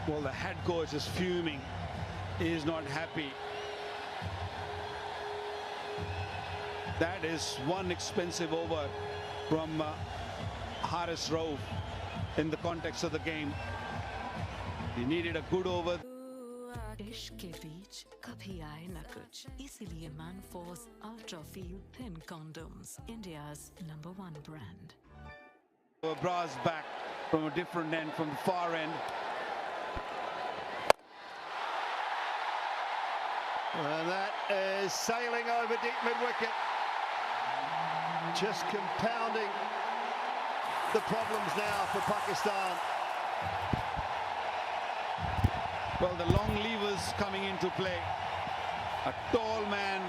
Well, the head coach is fuming. He is not happy. That is one expensive over from Haris Rauf in the context of the game. He needed a good over. इश्क के बीच कभी आए न कुछ, इसीलिए Manforce Ultra Feel Thin Condoms, India's #1 brand. Bras back from a different end, from the far end. And that is sailing over deep mid-wicket. Just compounding the problems now for Pakistan. Well, the long levers coming into play. A tall man,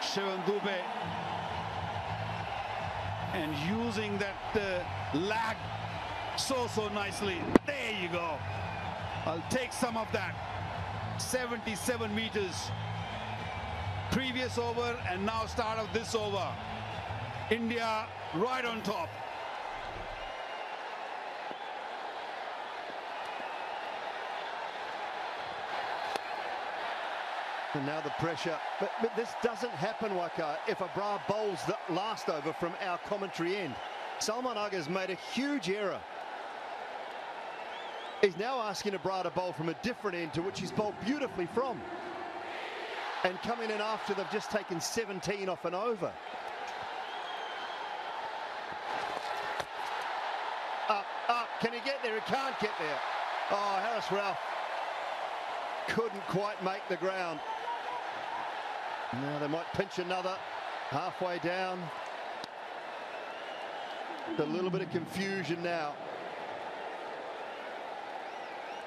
Shivam Dube, and using that lag so nicely. There you go. I'll take some of that. 77 meters. Previous over and now start of this over. India right on top. And now the pressure, but this doesn't happen, Waqar, if Abrar bowls the last over from our commentary end. Salman Aghar's made a huge error. He's now asking Abrar to bowl from a different end to which he's bowled beautifully from. And coming in after they've just taken 17 off an over. Up, can he get there? He can't get there. Oh, Haris Rauf couldn't quite make the ground. Now they might pinch another halfway down. A little bit of confusion now.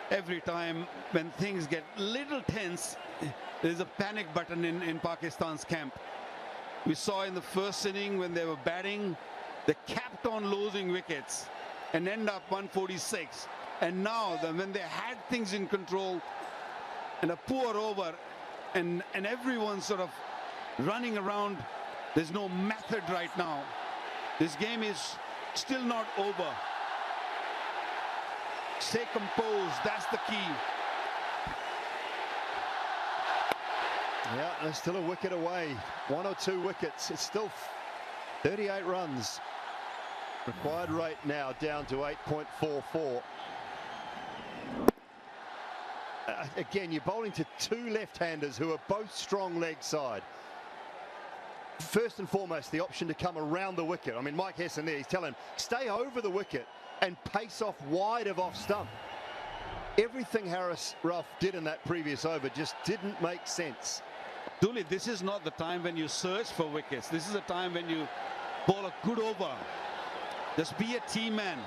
Every time when things get little tense, there's a panic button in Pakistan's camp. We saw in the first inning when they were batting, they kept on losing wickets and end up 146. And now when they had things in control and a poor over and everyone's sort of running around, there's no method right now. This game is still not over. Stay composed, that's the key. Yeah, they're still a wicket away. 1 or 2 wickets. It's still 38 runs. Required rate now down to 8.44. Again, you're bowling to 2 left-handers who are both strong leg side. First and foremost, the option to come around the wicket. I mean, Mike Hesson there, he's telling him, stay over the wicket and pace off wide of off stump. Everything Haris Rauf did in that previous over just didn't make sense. Dooley, this is not the time when you search for wickets. This is a time when you bowl a good over. Just be a team man.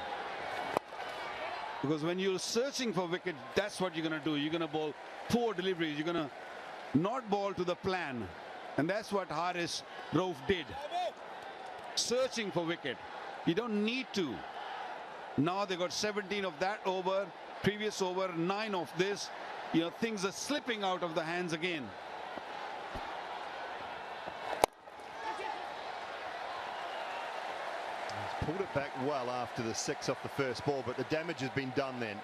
Because when you're searching for wicket, that's what you're going to do. You're going to bowl poor deliveries. You're going to not bowl to the plan. And that's what Haris Rauf did. Searching for wicket. You don't need to. Now they got 17 of that over. Previous over, 9 of this. You know, things are slipping out of the hands again. He's pulled it back well after the 6 off the first ball, but the damage has been done then.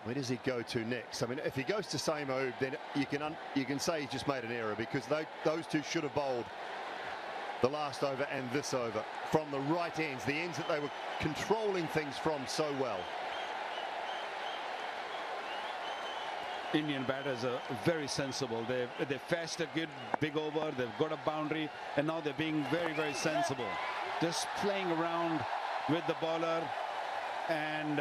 Where does he go to next? I mean, if he goes to Saeed, then you can say he's just made an error, because those two should have bowled the last over and this over from the right ends, the ends that they were controlling things from so well. Indian batters are very sensible. They fetched a good big over, they've got a boundary, and now they're being very sensible. Just playing around with the bowler, and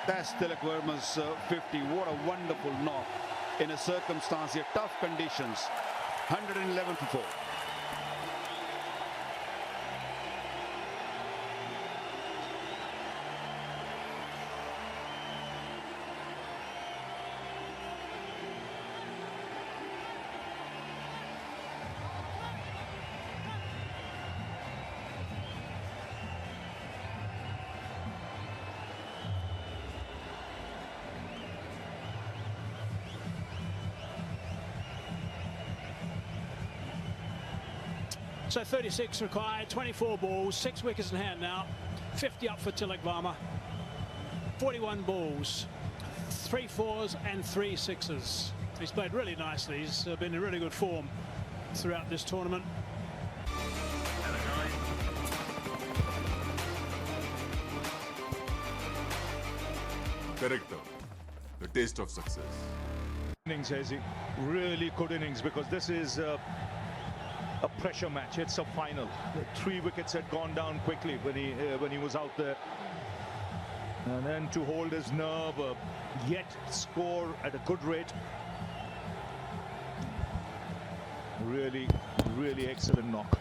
that's Tilak Verma's 50. What a wonderful knock in a circumstance here, tough conditions. 111 for 4. So 36 required, 24 balls, 6 wickets in hand now. 50 up for Tilak Varma. 41 balls, 3 4s and 3 6s. He's played really nicely. He's been in really good form throughout this tournament. Correct, the taste of success. Innings, Hazy. Really good innings, because this is a pressure match. It's a final. 3 wickets had gone down quickly when he was out there, and then to hold his nerve, yet score at a good rate. Really excellent knock.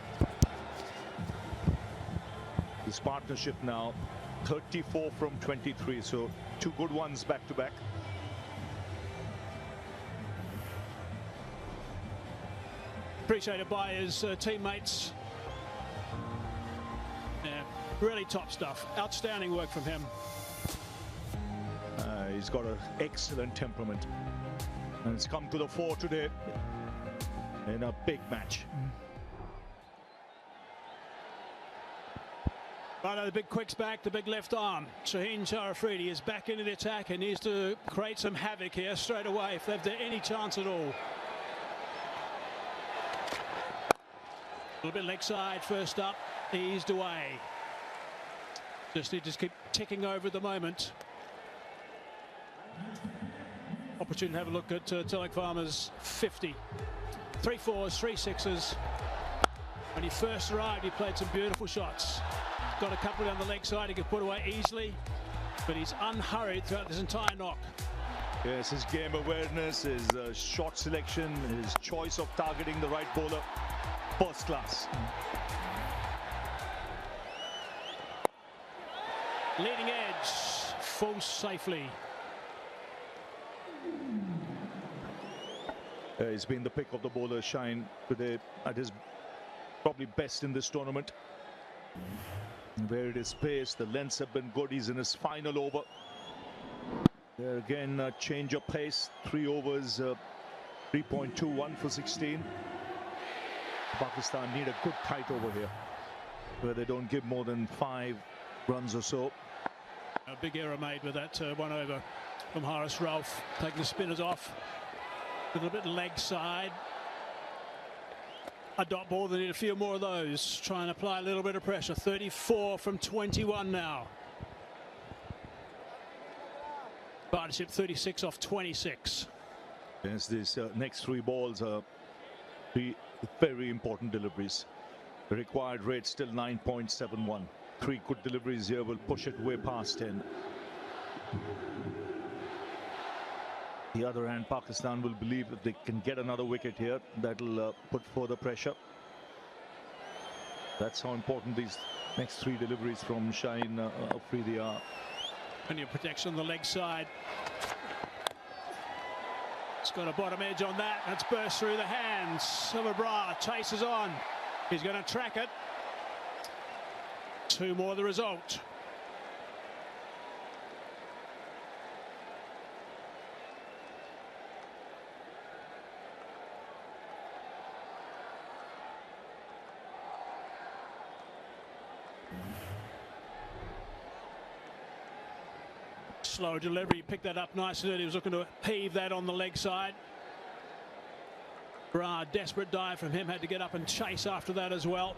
This partnership now 34 from 23, so 2 good ones back to back. Appreciated by his teammates. Yeah, really top stuff. Outstanding work from him. He's got an excellent temperament, and it's come to the fore today in a big match. Right, the big quick's back, the big left arm. Shaheen Shah Afridi is back into the attack and needs to create some havoc here straight away if they've any chance at all. A little bit leg side first up, eased away. Just need to keep ticking over at the moment. Opportunity to have a look at Tilak Varma's 50. 3 4s, 3 6s. When he first arrived, he played some beautiful shots. Got a couple down the leg side he could put away easily, but he's unhurried throughout this entire knock. Yes, his game awareness, his shot selection, his choice of targeting the right bowler, first class. Leading edge, falls safely. He's been the pick of the bowler, Shine, today at his probably best in this tournament. Where it is paced, the lengths have been good. He's in his final over. There again, a change of pace. 3 overs, 3.21 for 16. Pakistan need a good tight over here, where they don't give more than 5 runs or so. A big error made with that 1 over from Haris Rauf, taking the spinners off. A little bit leg side. A dot ball, they need a few more of those. Try and apply a little bit of pressure. 34 from 21 now. Partnership 36 off 26. Yes, these next 3 balls are 3 very important deliveries. The required rate still 9.71. 3 good deliveries here will push it way past 10. The other hand, Pakistan will believe that they can get another wicket here. That'll put further pressure. That's how important these next 3 deliveries from Shaheen Afridi are. Plenty of protection on the leg side. It's got a bottom edge on that. That's burst through the hands of Abrar. Chases on. He's going to track it. 2 more the result. Slow delivery, picked that up nicely. He was looking to heave that on the leg side. Bra, desperate dive from him, had to get up and chase after that as well.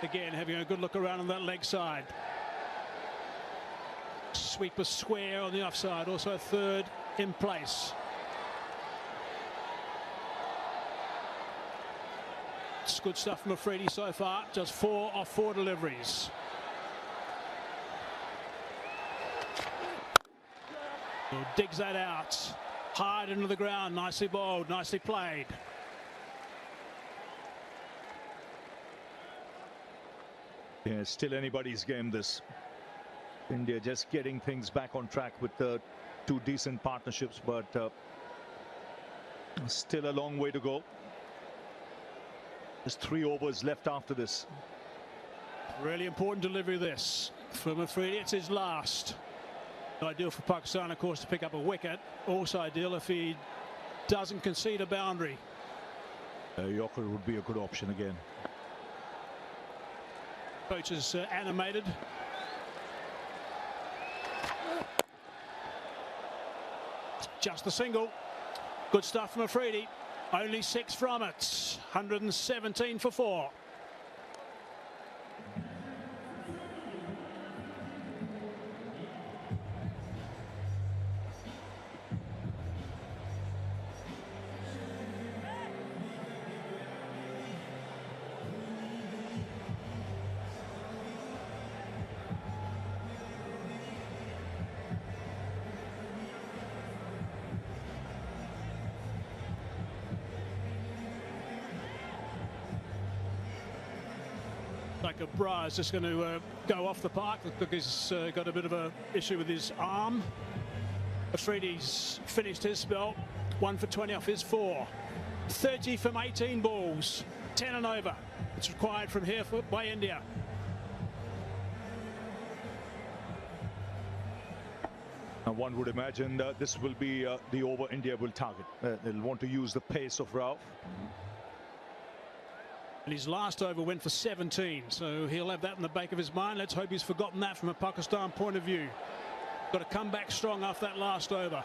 Again, having a good look around on that leg side. Sweeper square on the offside, also 3rd in place. It's good stuff from Afridi so far, just 4 off 4 deliveries. Digs that out, hard into the ground, nicely bowled, nicely played. Yeah, still anybody's game this. India just getting things back on track with 2 decent partnerships, but still a long way to go. There's 3 overs left after this. Really important delivery this from Afridi. It's his last. Ideal for Pakistan, of course, to pick up a wicket. Also ideal if he doesn't concede a boundary. Yorker would be a good option again. Coach is animated. Just the single. Good stuff from Afridi. Only 6 from it. 117 for 4. Like a Bra is just going to go off the park because he's got a bit of an issue with his arm. Afridi's finished his spell. 1 for 20 off his 4. 30 from 18 balls. 10 and over. It's required from here by India. And one would imagine this will be the over India will target. They'll want to use the pace of Rauf. And his last over went for 17, so he'll have that in the back of his mind. Let's hope he's forgotten that from a Pakistan point of view. Got to come back strong after that last over.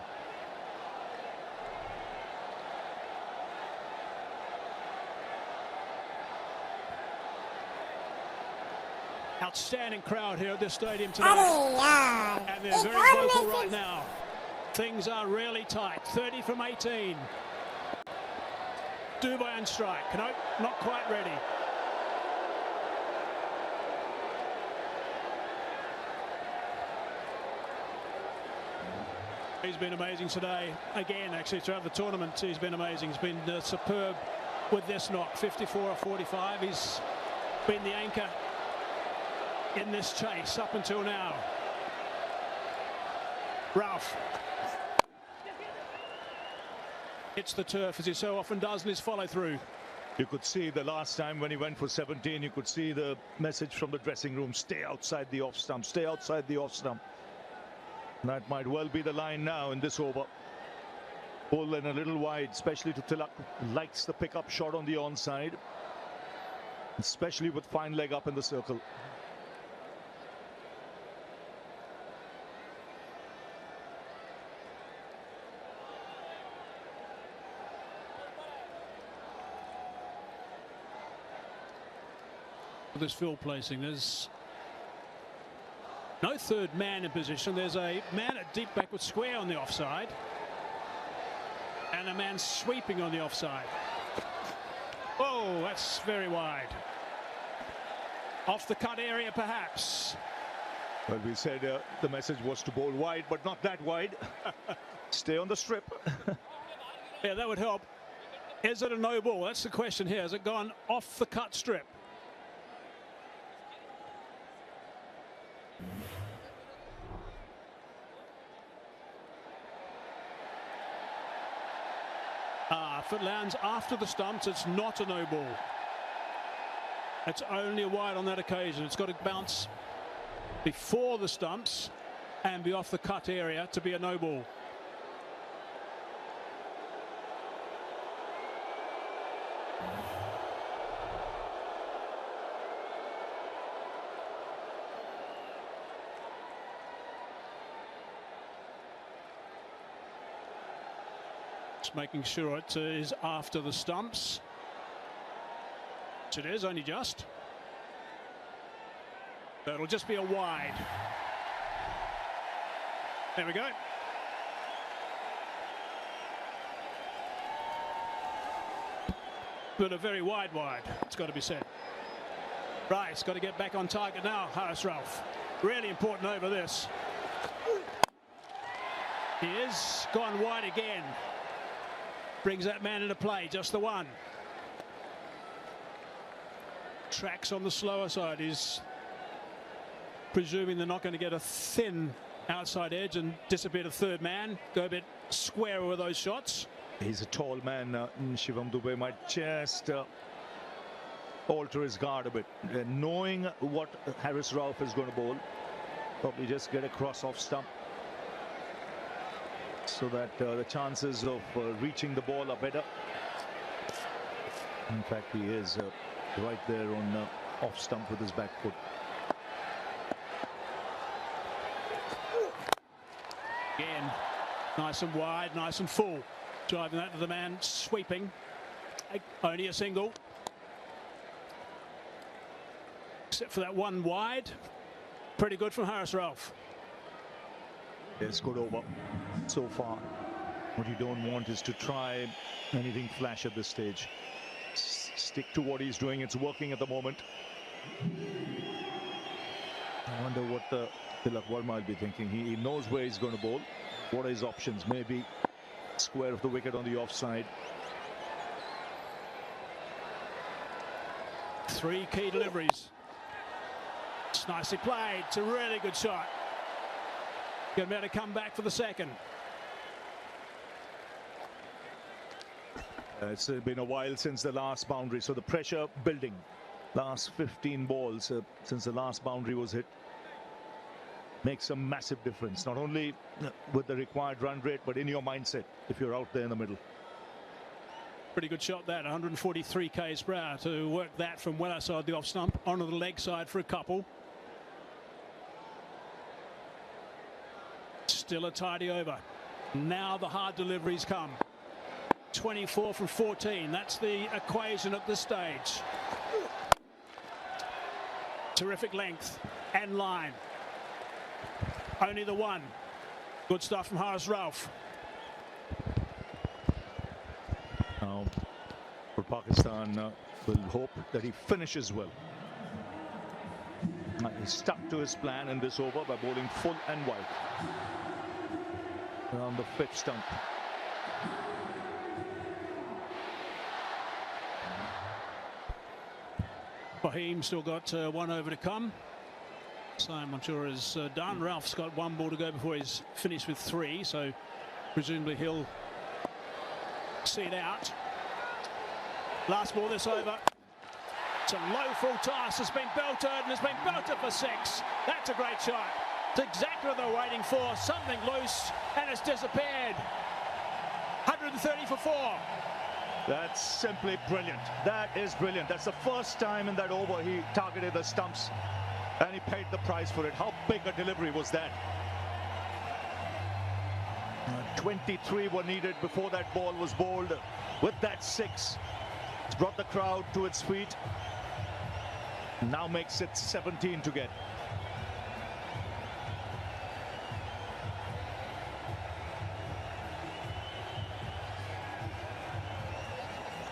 Outstanding crowd here at this stadium tonight. And they're very vocal right now. Things are really tight. 30 from 18. Dubai on strike. No, not quite ready. He's been amazing today. Again, actually, throughout the tournament, he's been amazing. He's been superb with this knock. 54 or 45. He's been the anchor in this chase up until now. Rauf hits the turf as he so often does in his follow through. You could see the last time when he went for 17, you could see the message from the dressing room: stay outside the off stump, stay outside the off stump. That might well be the line now in this over. Pull in a little wide, especially to Tilak. Likes the pickup shot on the onside, especially with fine leg up in the circle. This field placing, there's no third man in position. There's a man at deep backward square on the offside and a man sweeping on the offside. Oh, that's very wide. Off the cut area perhaps. Well, we said the message was to bowl wide, but not that wide. Stay on the strip. Yeah, that would help. Is it a no ball? That's the question here. Has it gone off the cut strip? If it lands after the stumps, it's not a no ball. It's only a wide on that occasion. It's got to bounce before the stumps and be off the cut area to be a no ball. Making sure it is after the stumps. It is only just. That'll just be a wide. There we go. But a very wide, it's got to be said. Right, it's got to get back on target now, Haris Rauf. Really important over this. He is gone wide again. Brings that man into play, just the one. Tracks on the slower side. He's presuming they're not going to get a thin outside edge and disappear to third man. Go a bit squarer with those shots. He's a tall man. Shivam Dube might just alter his guard a bit. Knowing what Haris Rauf is going to bowl, probably just get across off stump, so that the chances of reaching the ball are better. In fact, he is right there on off stump with his back foot. Again, nice and wide, nice and full. Driving that to the man, sweeping. Only a single. Except for that one wide. Pretty good from Haris Rauf. It's good over so far. What you don't want is to try anything flash at this stage. Stick to what he's doing. It's working at the moment. I wonder what Tilak Verma will be thinking. He knows where he's going to bowl. What are his options? Maybe square of the wicket on the offside. 3 key deliveries. It's nicely played. It's a really good shot. Going to be able to come back for the second. It's been a while since the last boundary, so the pressure building. Last 15 balls since the last boundary was hit makes a massive difference, not only with the required run rate, but in your mindset if you're out there in the middle. Pretty good shot that, 143 k's per hour to work that from well outside the off stump onto the leg side for a couple. Still a tidy over. Now the hard deliveries come. 24 from 14. That's the equation at this stage. Terrific length and line. Only the one. Good stuff from Haris Rauf. Now, for Pakistan, will hope that he finishes well. He stuck to his plan in this over by bowling full and wide around the 5th stump. Fahim still got 1 over to come. Same, I'm sure, as done. Ralph's got 1 ball to go before he's finished with 3, so presumably he'll see it out. Last ball this over. It's a low full toss. It's been belted and it's been belted for 6. That's a great shot. It's exactly what they're waiting for. Something loose and it's disappeared. 130 for 4. That's simply brilliant. That is brilliant. That's the first time in that over he targeted the stumps and he paid the price for it. How big a delivery was that? 23 were needed before that ball was bowled. With that 6, it's brought the crowd to its feet. Now makes it 17 to get.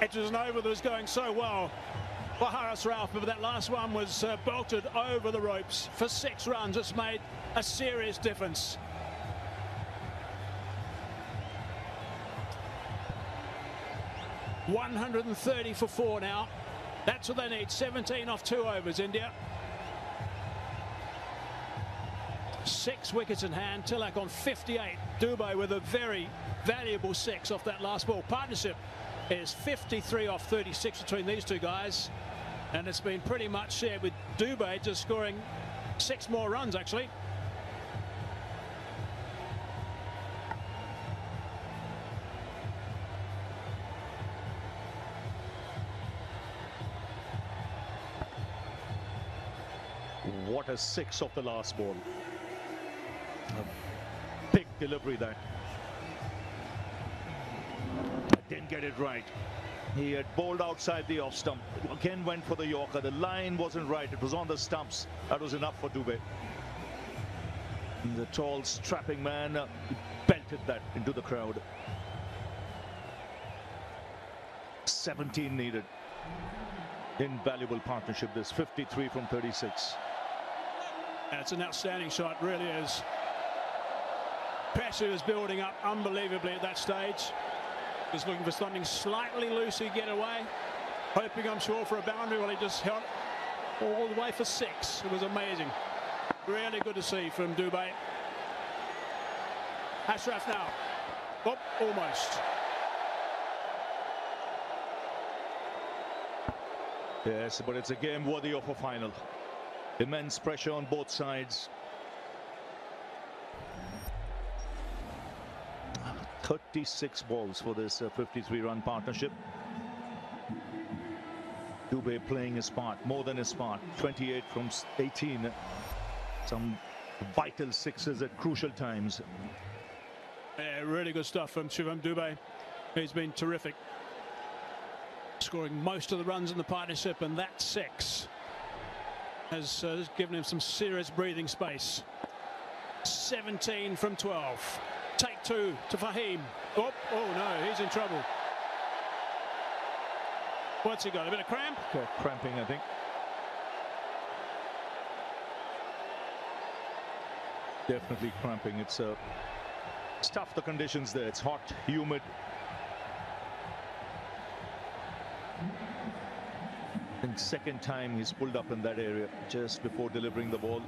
It was an over that was going so well for Haris Rauf, but that last one was belted over the ropes for 6 runs. It's made a serious difference. $130 for 4 now. That's what they need. 17 off 2 overs, India. 6 wickets in hand. Tilak on 58. Dubey with a very valuable 6 off that last ball. Partnership is 53 off 36 between these two guys, and it's been pretty much shared with Dubey just scoring 6 more runs actually. What a 6 off the last ball. A big delivery that. Didn't get it right. He had bowled outside the off stump. Again went for the Yorker. The line wasn't right. It was on the stumps. That was enough for Dubey. And the tall, strapping man belted that into the crowd. 17 needed. Invaluable partnership, this 53 from 36. It's an outstanding shot, really is. Pressure is building up unbelievably at that stage. Just looking for something slightly loose to get away. Hoping, I'm sure, for a boundary. Well, he just held all the way for 6. It was amazing. Really good to see from Dubey. Ashraf now. Oh, almost. Yes, but it's a game worthy of a final. Immense pressure on both sides. 36 balls for this 53-run partnership. Dubey playing his part, more than his part. 28 from 18. Some vital sixes at crucial times. Yeah, really good stuff from Shivam Dubey. He's been terrific, scoring most of the runs in the partnership, and that six has given him some serious breathing space. 17 from 12. Take two to Fahim. Oh no, he's in trouble. What's he got? A bit of cramp? Cramping, I think. Definitely cramping. It's tough, the conditions there. It's hot, humid. I think second time he's pulled up in that area just before delivering the ball.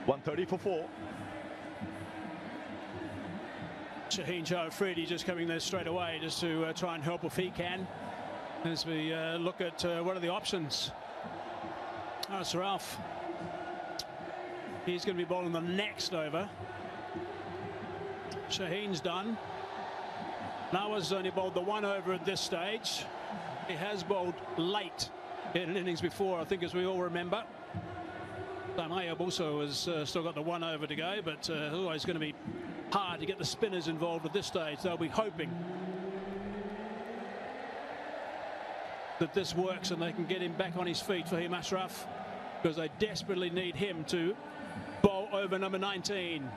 130 for 4. Shaheen Shah Afridi just coming there straight away just to try and help if he can, as we look at what are the options. Haris Rauf, he's going to be bowling the next over. Shaheen's done. Nawaz only bowled the one over at this stage. He has bowled late in innings before, I think, as we all remember. Ayub also has still got the one over to go, but always going to be hard to get the spinners involved at this stage. They'll be hoping that this works and they can get him back on his feet for Fahim Ashraf, because they desperately need him to bowl over number 19.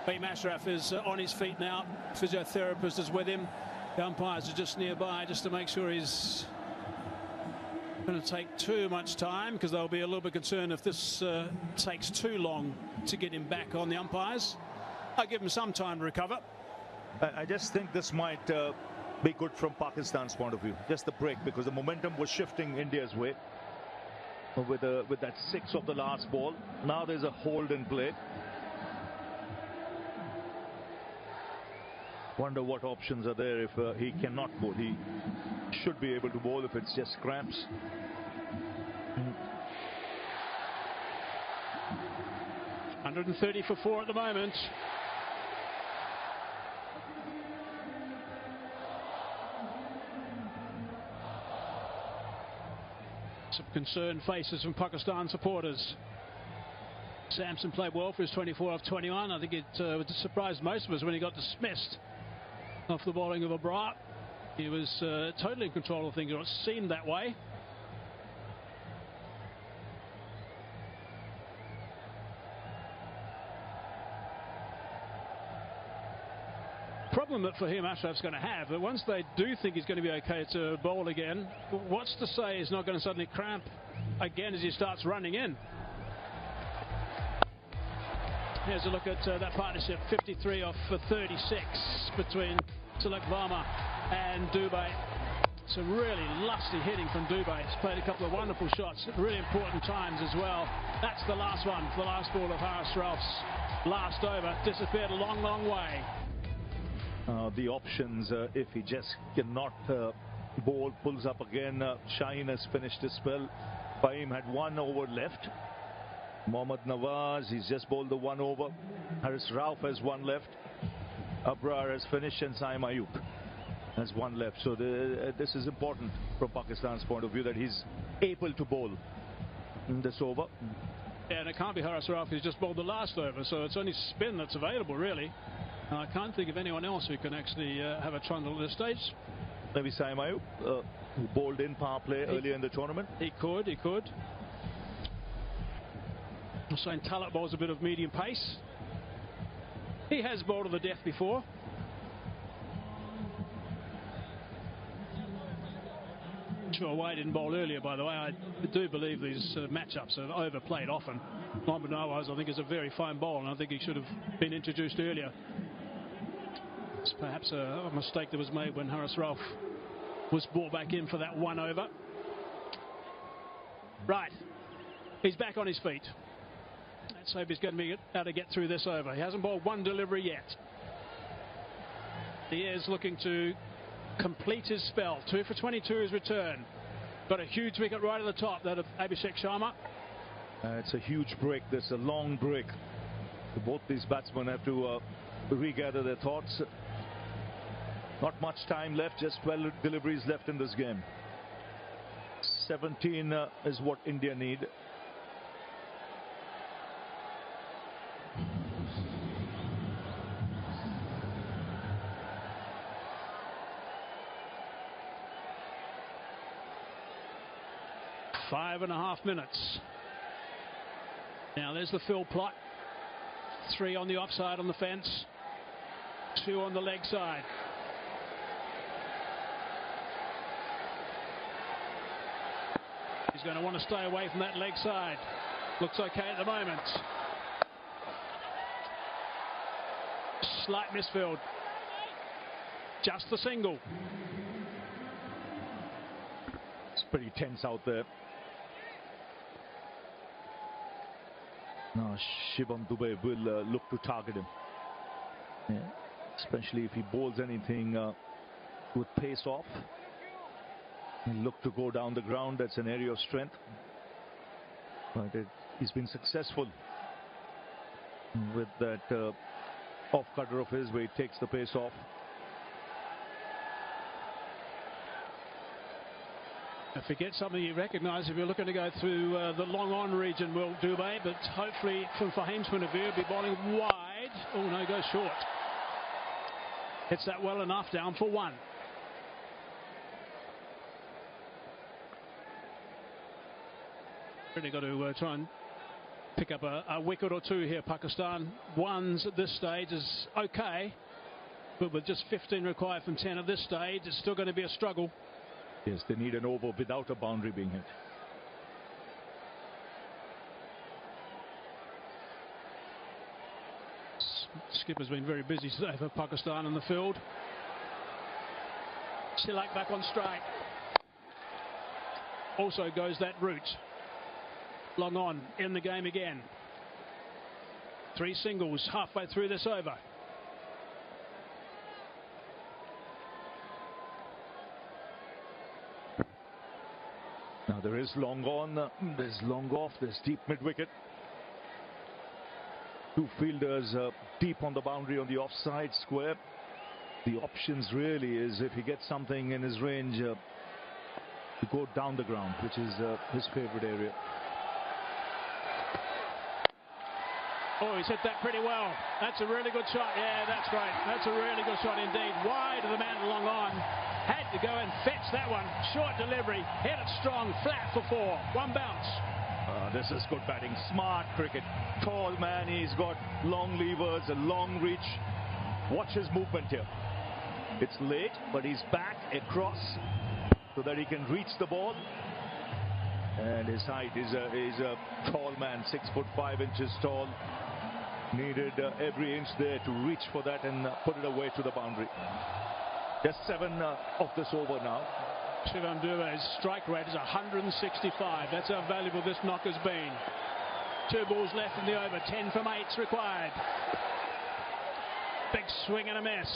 Fahim Ashraf is on his feet now. Physiotherapist is with him. The umpires are just nearby just to make sure he's going to take too much time, because they'll be a little bit concerned if this takes too long to get him back on the umpires. I'll give him some time to recover. I just think this might be good from Pakistan's point of view. Just the break, because the momentum was shifting India's way with that six of the last ball. Now there's a hold in play. Wonder what options are there if he cannot bowl. He should be able to bowl if it's just cramps. $130 for 4 at the moment. Some concerned faces from Pakistan supporters. Samson played well for his 24 off 21. I think it would surprise most of us when he got dismissed off the bowling of Abrar. He was totally in control of things, or it seemed that way. Problem that Fahim Ashraf's going to have, that once they do think he's going to be okay to bowl again, what's to say he's not going to suddenly cramp again as he starts running in? Here's a look at that partnership. 53 off 36 between Tilak Varma and Dubey. Some really lusty hitting from Dubey. He's played a couple of wonderful shots at really important times as well. That's the last one, the last ball of Haris Rauf's last over. Disappeared a long, long way. The options, if he just cannot bowl, pulls up again. Shaheen has finished his spell. Fahim had 1 over left. Mohammad Nawaz, he's just bowled the 1 over. Haris Rauf has 1 left. Abrar has finished, and Saim Ayub has 1 left. So this is important from Pakistan's point of view, that he's able to bowl in this over. Yeah, and it can't be Haris Rauf who's just bowled the last over, so it's only spin that's available, really. And I can't think of anyone else who can actually have a trundle at this stage. Maybe Saim Ayub, who bowled in power play earlier in the tournament. He could. Hussain Talat bowls a bit of medium pace. He has bowled to the death before. Sure, Wade didn't bowl earlier, by the way. I do believe these matchups are overplayed often. Mohammad Nawaz, I think, is a very fine bowler, and I think he should have been introduced earlier. It's perhaps a mistake that was made when Haris Rauf was brought back in for that 1 over. Right, he's back on his feet. Let's hope he's going to be able to get through this over. He hasn't bowled 1 delivery yet. He is looking to complete his spell. 2 for 22 his return. Got a huge wicket right at the top, that of Abhishek Sharma. It's a huge break. There's a long break. Both these batsmen have to regather their thoughts. Not much time left, just 12 deliveries left in this game. 17 is what India need. Five and a half minutes. Now there's the fill plot. 3 on the offside on the fence. 2 on the leg side. He's going to want to stay away from that leg side. Looks okay at the moment. Slight misfield. Just the single. It's pretty tense out there. Now Shivam Dube will look to target him. Yeah. Especially if he bowls anything with pace off. He'll look to go down the ground. That's an area of strength. But he's been successful with that off cutter of his where he takes the pace off. If you get something you recognise, if you're looking to go through the long on region, will Dube, but hopefully from Fahim's point of view, he'll be bowling wide. Oh no, goes short. Hits that well enough, down for 1. Really got to try and pick up a wicket or 2 here. Pakistan. 1s at this stage is okay, but with just 15 required from 10 at this stage, it's still going to be a struggle. Yes, they need an over without a boundary being hit. Skipper's been very busy today for Pakistan in the field. Tilak back on strike. Also goes that route. Long on in the game again. 3 singles halfway through this over. Now there is long on, there's long off, there's deep mid wicket. 2 fielders deep on the boundary on the offside square. The options really is if he gets something in his range to go down the ground, which is his favourite area. Oh, he's hit that pretty well. That's a really good shot. Yeah, that's great. That's a really good shot indeed. Wide of the man long on. Had to go and fetch that one. Short delivery. Hit it strong. Flat for 4. 1 bounce. This is good batting. Smart cricket. Tall man. He's got long levers, a long reach. Watch his movement here. It's late, but he's back across so that he can reach the ball. And his height is a tall man, 6'5" tall. Needed every inch there to reach for that and put it away to the boundary. Just 7 of this over now. Shivam Dube's strike rate is 165. That's how valuable this knock has been. 2 balls left in the over. 10 from 8's required. Big swing and a miss.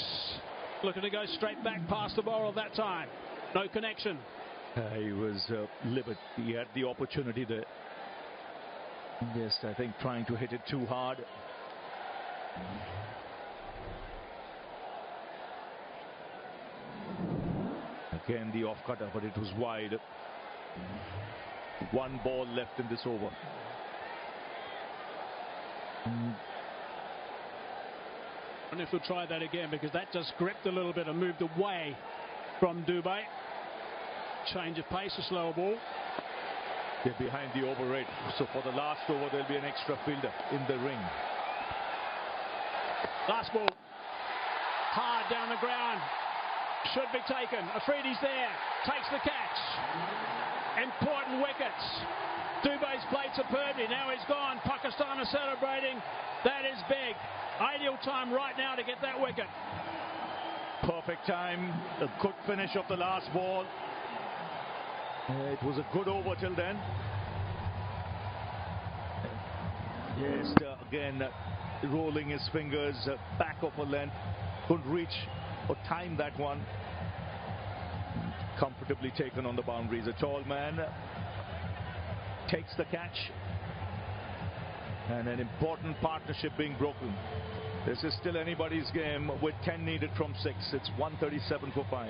Looking to go straight back past the bowler that time. No connection. He was livid. He had the opportunity there. Yes, I think trying to hit it too hard. Again the off cutter, but it was wide. 1 ball left in this over. I wonder if we'll try that again, because that just gripped a little bit and moved away from Dube. Change of pace, a slower ball. They're behind the over rate, so for the last over there'll be an extra fielder in the ring. Last ball. Hard down the ground. Should be taken. Afridi's there. Takes the catch. Important wickets. Dube's played superbly. Now he's gone. Pakistan are celebrating. That is big. Ideal time right now to get that wicket. Perfect time. A good finish of the last ball. It was a good over till then. Yes, again, rolling his fingers back of a length. Couldn't reach or time that one. Comfortably taken on the boundaries. A tall man takes the catch. And an important partnership being broken. This is still anybody's game with 10 needed from 6. It's 137 for 5.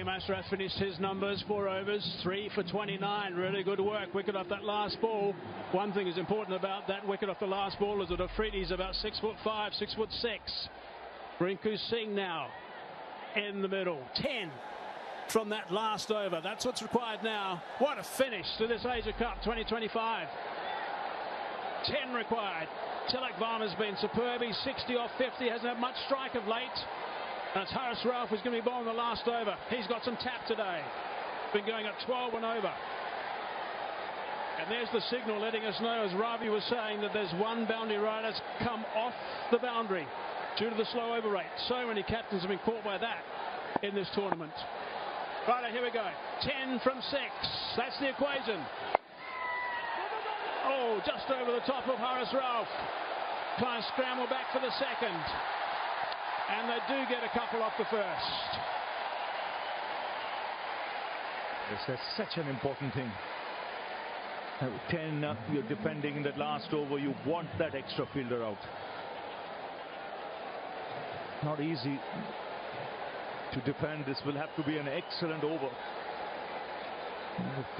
Master has finished his numbers, 4 overs, 3 for 29. Really good work. Wicket off that last ball. One thing is important about that wicket off the last ball is that Afridi's about 6'5", 6'6". Rinku Singh now in the middle. 10 from that last over. That's what's required now. What a finish to this Asia Cup 2025. 10 required. Tilak Varma's been superb. He's 60 off 50. Hasn't had much strike of late. That's Haris Rauf who's going to be bowling the last over. He's got some tap today. Been going up 12 and over. And there's the signal letting us know, as Ravi was saying, that there's one boundary rider that's come off the boundary due to the slow over rate. So many captains have been caught by that in this tournament. Right, here we go. 10 from 6. That's the equation. Oh, just over the top of Haris Rauf. Trying to scramble back for the second. And they do get a couple off the first. That's such an important thing. 10, you're defending in that last over. You want that extra fielder out. Not easy to defend. This will have to be an excellent over.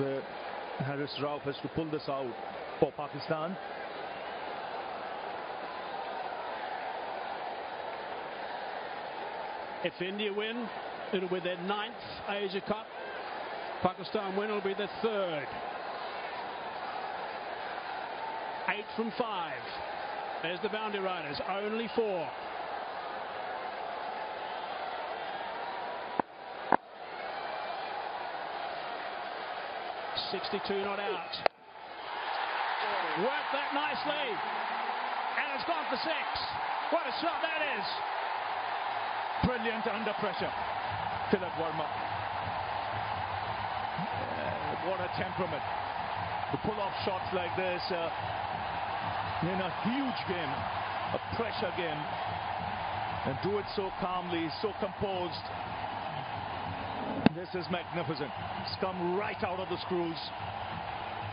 If Haris Rauf has to pull this out for Pakistan. If India win, it'll be their 9th Asia Cup. Pakistan win, it'll be their 3rd. 8 from 5. There's the boundary riders, only 4. .62 not out. Worked that nicely. And it's gone for 6. What a shot that is. Brilliant under pressure. Tilak Varma. What a temperament. To pull off shots like this in a huge game, a pressure game, and do it so calmly, so composed. This is magnificent. It's come right out of the screws.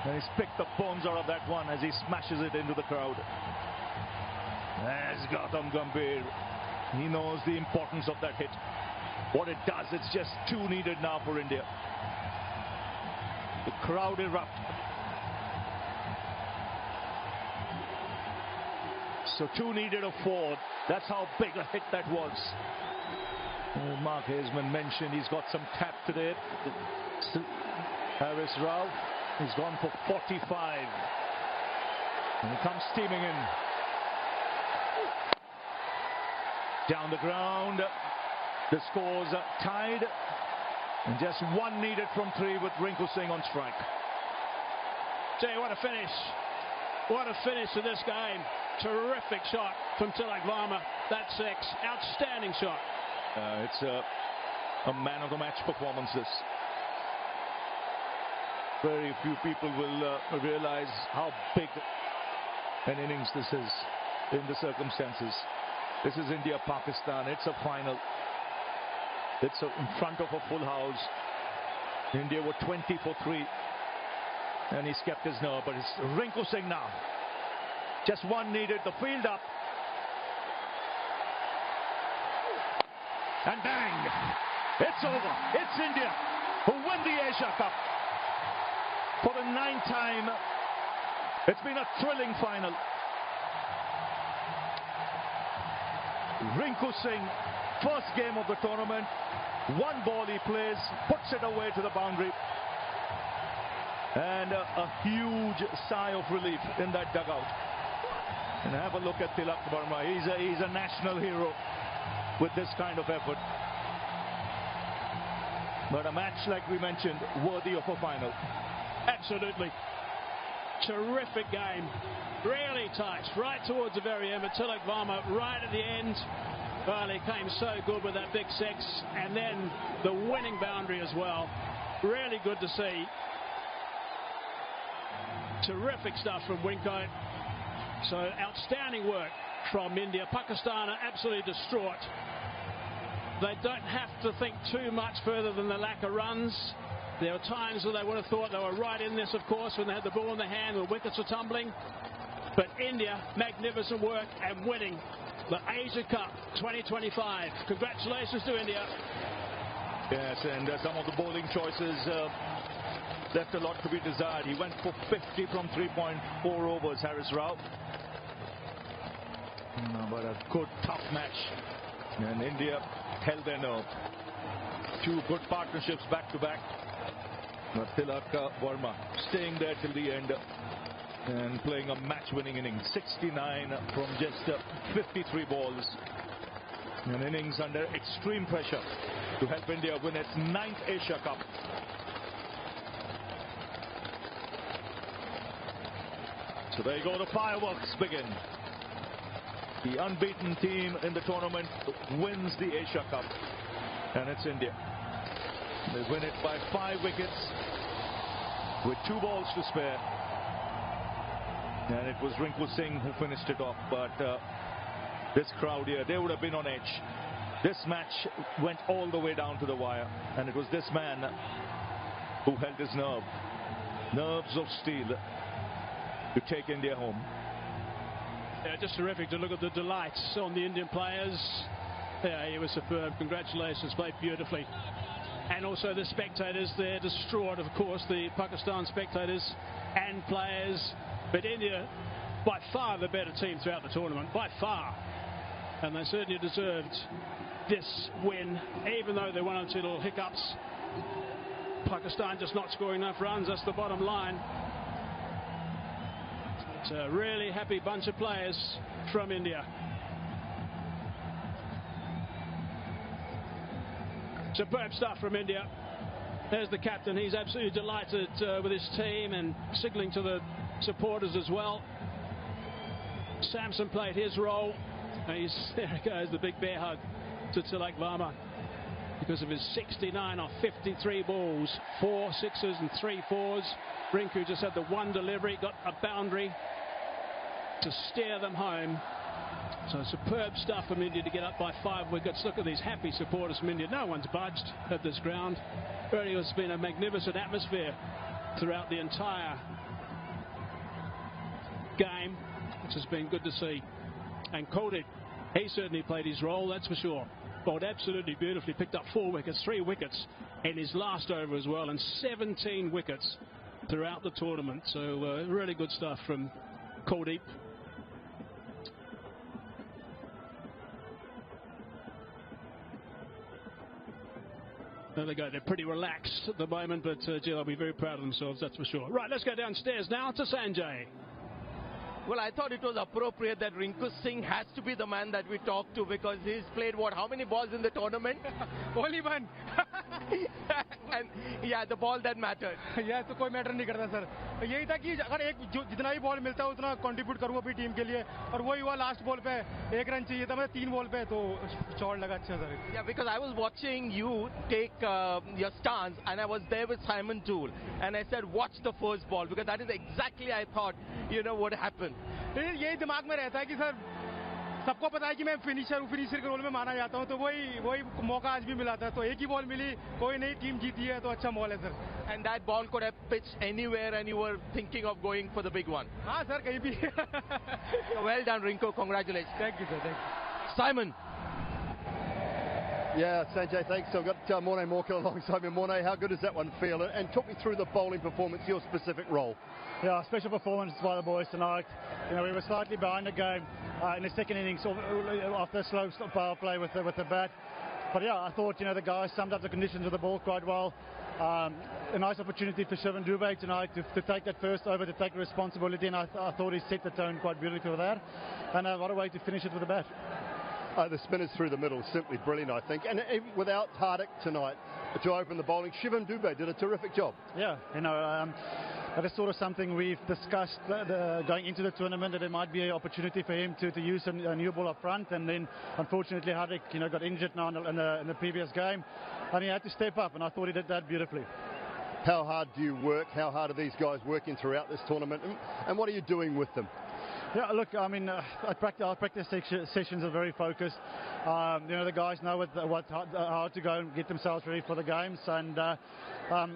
And he's picked the bones out of that one as he smashes it into the crowd. There's Gautam Gambhir. He knows the importance of that hit. What it does, it's just 2 needed now for India. The crowd erupt. So 2 needed of 4. That's how big a hit that was. Mark Haseman mentioned he's got some tap today. Haris Rauf, he's gone for 45. And he comes steaming in. Down the ground, the scores are tied, and just 1 needed from 3 with Rinku Singh on strike. Gee, what a finish. What a finish to this game. Terrific shot from Tilak Varma. That's 6. Outstanding shot. It's a man of the match performance, this. Very few people will realize how big an innings this is in the circumstances. This is India-Pakistan. It's a final. It's in front of a full house. India were 20 for 3. And he's kept his nerve. But it's Rinku Singh now. Just 1 needed. The field up. And bang! It's over. It's India who win the Asia Cup. For the 9th time. It's been a thrilling final. Rinku Singh, first game of the tournament, 1 ball he plays, puts it away to the boundary, and a huge sigh of relief in that dugout. And have a look at Tilak Verma. He's a national hero with this kind of effort. But a match, like we mentioned, worthy of a final. Absolutely. Terrific game. Really tight. Right towards the very end. But Tilak Verma right at the end. Well, he came so good with that big six. And then the winning boundary as well. Really good to see. Terrific stuff from Winko. So outstanding work from India. Pakistan are absolutely distraught. They don't have to think too much further than the lack of runs. There were times where they would have thought they were right in this, of course, when they had the ball in the hand, the wickets were tumbling. But India, magnificent work and winning the Asia Cup 2025. Congratulations to India. Yes, and some of the bowling choices left a lot to be desired. He went for 50 from 3.4 overs, Haris Rao. But a good, tough match. And India held their nerve. Two good partnerships back to back. But Tilak Verma staying there till the end and playing a match-winning innings. 69 from just 53 balls. An innings under extreme pressure to help India win its 9th Asia Cup. So there you go, the fireworks begin. The unbeaten team in the tournament wins the Asia Cup, and it's India. They win it by 5 wickets with 2 balls to spare. And it was Rinku Singh who finished it off, but this crowd here, they would have been on edge. This match went all the way down to the wire, and it was this man who held his nerves of steel to take India home. Yeah, just terrific to look at the delights on the Indian players. Yeah, he was superb. Congratulations, played beautifully. And also the spectators, they're distraught, of course, the Pakistan spectators and players. But India, by far the better team throughout the tournament, by far. And they certainly deserved this win, even though there were one or two little hiccups. Pakistan just not scoring enough runs, that's the bottom line. It's a really happy bunch of players from India. Superb stuff from India. There's the captain. He's absolutely delighted with his team and signalling to the supporters as well. Samson played his role. And there he goes, the big bear hug to Tilak Verma because of his 69 off 53 balls, 4 sixes and 3 fours. Rinku just had the one delivery, got a boundary to steer them home. So superb stuff from India to get up by 5 wickets. Look at these happy supporters from India. No one's budged at this ground. Really has been a magnificent atmosphere throughout the entire game, which has been good to see. And Kuldeep, he certainly played his role, that's for sure. Bowled absolutely beautifully, picked up 4 wickets, 3 wickets in his last over as well, and 17 wickets throughout the tournament. So really good stuff from Kuldeep. There they go, they're pretty relaxed at the moment, but gee, they'll be very proud of themselves, that's for sure. Right, let's go downstairs now to Sanjay. Well, I thought it was appropriate that Rinku Singh has to be the man that we talk to because he's played, what, how many balls in the tournament? Only one. And yeah, the ball that mattered. Yeah, तो कोई matter नहीं करता sir. यही था कि अगर एक जितना ही बॉल मिलता है उतना कंट्रीब्यूट करूँ अपनी टीम के लिए और वही हुआ लास्ट बॉल पे 1 रन चाहिए था मैं 3 बॉल पे तो शॉट लगा अच्छा sir. Yeah, because I was watching you take your stance and I was there with Simon Toole and I said watch the first ball because that is exactly I thought would happen. यही दिमाग में रहता है कि sir सबको पता है कि मैं फिनिशर हूँ, फिनिशर के रोल में माना जाता हूँ, तो वही मौका आज भी मिला था, तो एक ही बॉल मिली, कोई नई टीम जीती है तो अच्छा मॉल है sir. And that ball could have pitched anywhere and you were thinking of going for the big one. हाँ सर कहीं भी. Well done Rinku, congratulations. Thank you sir, thank you. Simon. Yeah, Sanjay, thanks. So I've got Morne Morkel alongside me. Morne, how good does that one feel? And talk me through the bowling performance, your specific role. Yeah, special performance by the boys tonight. We were slightly behind the game in the second innings after a slow power play with the bat. But yeah, I thought, the guys summed up the conditions of the ball quite well. A nice opportunity for Shivam Dube tonight to take that first over, to take responsibility, and I thought he set the tone quite beautifully for that. And what a way to finish it with a bat. The spinners through the middle, simply brilliant, I think. And without Hardik tonight to open the bowling, Shivam Dube did a terrific job. Yeah, that is sort of something we've discussed going into the tournament, that there might be an opportunity for him to use a new ball up front, and then unfortunately Hardik got injured now in the previous game, and he had to step up, and I thought he did that beautifully. How hard do you work? How hard are these guys working throughout this tournament, and what are you doing with them? Yeah, look, I mean, our practice sessions are very focused. The guys know how to go and get themselves ready for the games, and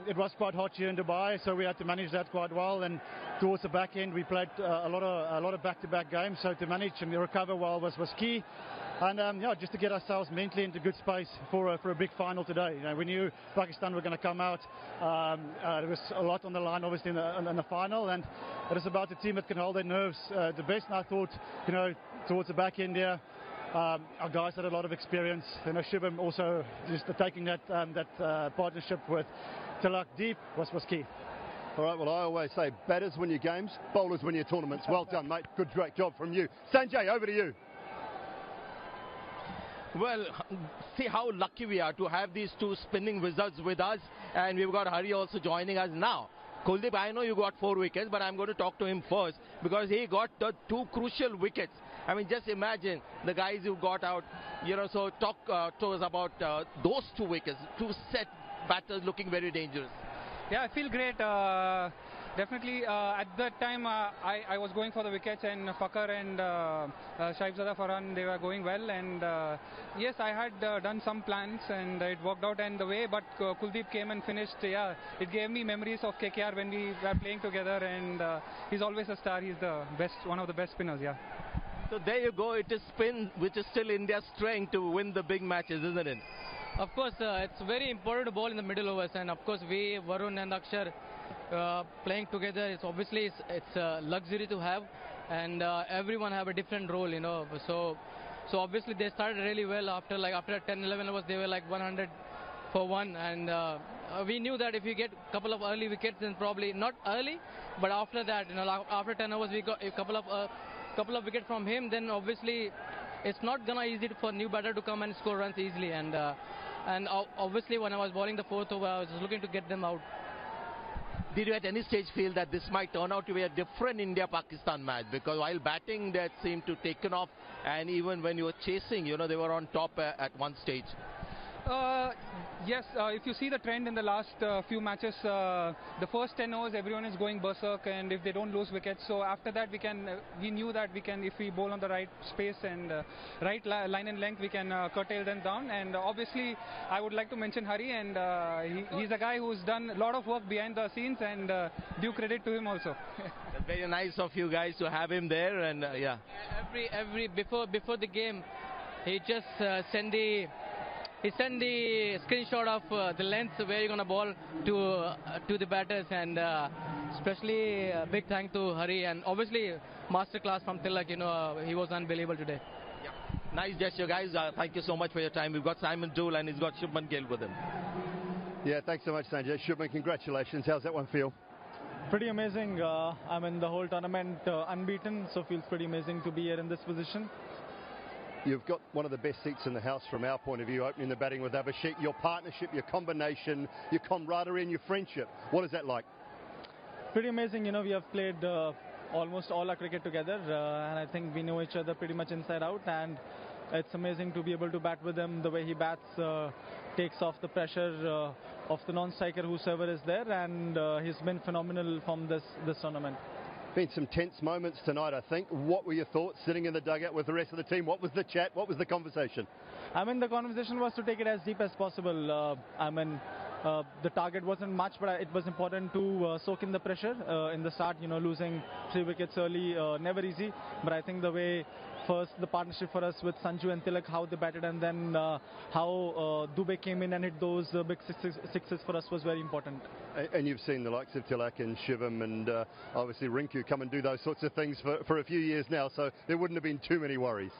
it was quite hot here in Dubai, so we had to manage that quite well. And towards the back end, we played a lot of back-to-back games, so to manage and recover well was key. And just to get ourselves mentally into good space for a big final today. We knew Pakistan were going to come out. There was a lot on the line, obviously, in the final, and it is about a team that can hold their nerves the best. And I thought, towards the back end here, our guys had a lot of experience. Shivam also just taking that partnership with Tilak deep was key. All right, well, I always say batters win your games, bowlers win your tournaments. Well done, mate. Good, great job from you. Sanjay, over to you. Well, see how lucky we are to have these two spinning wizards with us, and we've got Hari also joining us now. Kuldeep, I know you got 4 wickets, but I'm going to talk to him first because he got the 2 crucial wickets. I mean, just imagine the guys who got out, so talk to us about those 2 wickets, 2 set batters looking very dangerous. Yeah, I feel great. Definitely, at that time, I was going for the wickets, and Fakhar and Shahibzada Farhan, they were going well. And yes, I had done some plans, and it worked out and the way. But Kuldeep came and finished. Yeah, it gave me memories of KKR when we were playing together. And he's always a star. He's the best, one of the best spinners. Yeah. So there you go. It is spin, which is still India's strength to win the big matches, isn't it? Of course, it's very important to bowl in the middle overs, and of course we, Varun and Akshar, playing together, it's a luxury to have, and everyone have a different role, So obviously they started really well after 10-11 overs, they were like 100 for 1, and we knew that if we get a couple of early wickets, then probably not early, but after that, after 10 overs we got a couple of wickets from him, then obviously it's not gonna easy for new batter to come and score runs easily, and obviously when I was bowling the 4th over, I was just looking to get them out. Did you at any stage feel that this might turn out to be a different India-Pakistan match? Because while batting, that seemed to taken off, and even when you were chasing, they were on top at one stage. Yes, if you see the trend in the last few matches, the first 10 overs everyone is going berserk, and if they don't lose wickets, so after that we knew that we can, if we bowl on the right space and right line and length, we can curtail them down. And obviously I would like to mention Hari, and he's a guy who's done a lot of work behind the scenes, and due credit to him also. That's very nice of you guys to have him there, and yeah. Before the game, he just sent the screenshot of the length where you're going to bowl to the batters, and especially big thank to Hari, and obviously masterclass from Tilak. He was unbelievable today. Yeah. Nice gesture, guys. Thank you so much for your time. We've got Simon Dool and he's got Shubman Gill with him. Yeah, thanks so much, Sanjay. Shubman, congratulations. How's that one feel? Pretty amazing. I'm in the whole tournament unbeaten, so feels pretty amazing to be here in this position. You've got one of the best seats in the house from our point of view, opening the batting with Abhishek. Your partnership, your combination, your camaraderie and your friendship. What is that like? Pretty amazing. We have played almost all our cricket together, and I think we know each other pretty much inside out, and it's amazing to be able to bat with him. The way he bats takes off the pressure of the non-striker, whosoever is there, and he's been phenomenal from this tournament. Been some tense moments tonight, I think. What were your thoughts sitting in the dugout with the rest of the team? What was the chat? What was the conversation? The conversation was to take it as deep as possible. The target wasn't much, but it was important to soak in the pressure in the start. Losing 3 wickets early, never easy. But I think the way first the partnership for us with Sanju and Tilak, how they batted, and then how Dube came in and hit those big sixes for us was very important. And you've seen the likes of Tilak and Shivam and obviously Rinku come and do those sorts of things for a few years now, so there wouldn't have been too many worries.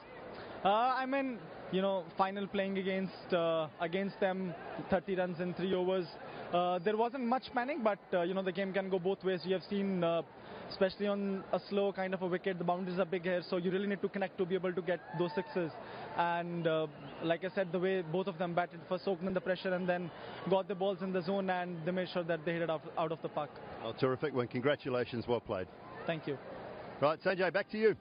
I mean, you know, final playing against them, 30 runs in 3 overs. There wasn't much panic, but you know, the game can go both ways. You have seen, especially on a slow kind of a wicket, the boundaries are big here, so you really need to connect to be able to get those sixes. And like I said, the way both of them batted, first soaked in the pressure and then got the balls in the zone, and they made sure that they hit it out of the park. Oh, terrific one. Congratulations. Well played. Thank you. Right, Sanjay, back to you.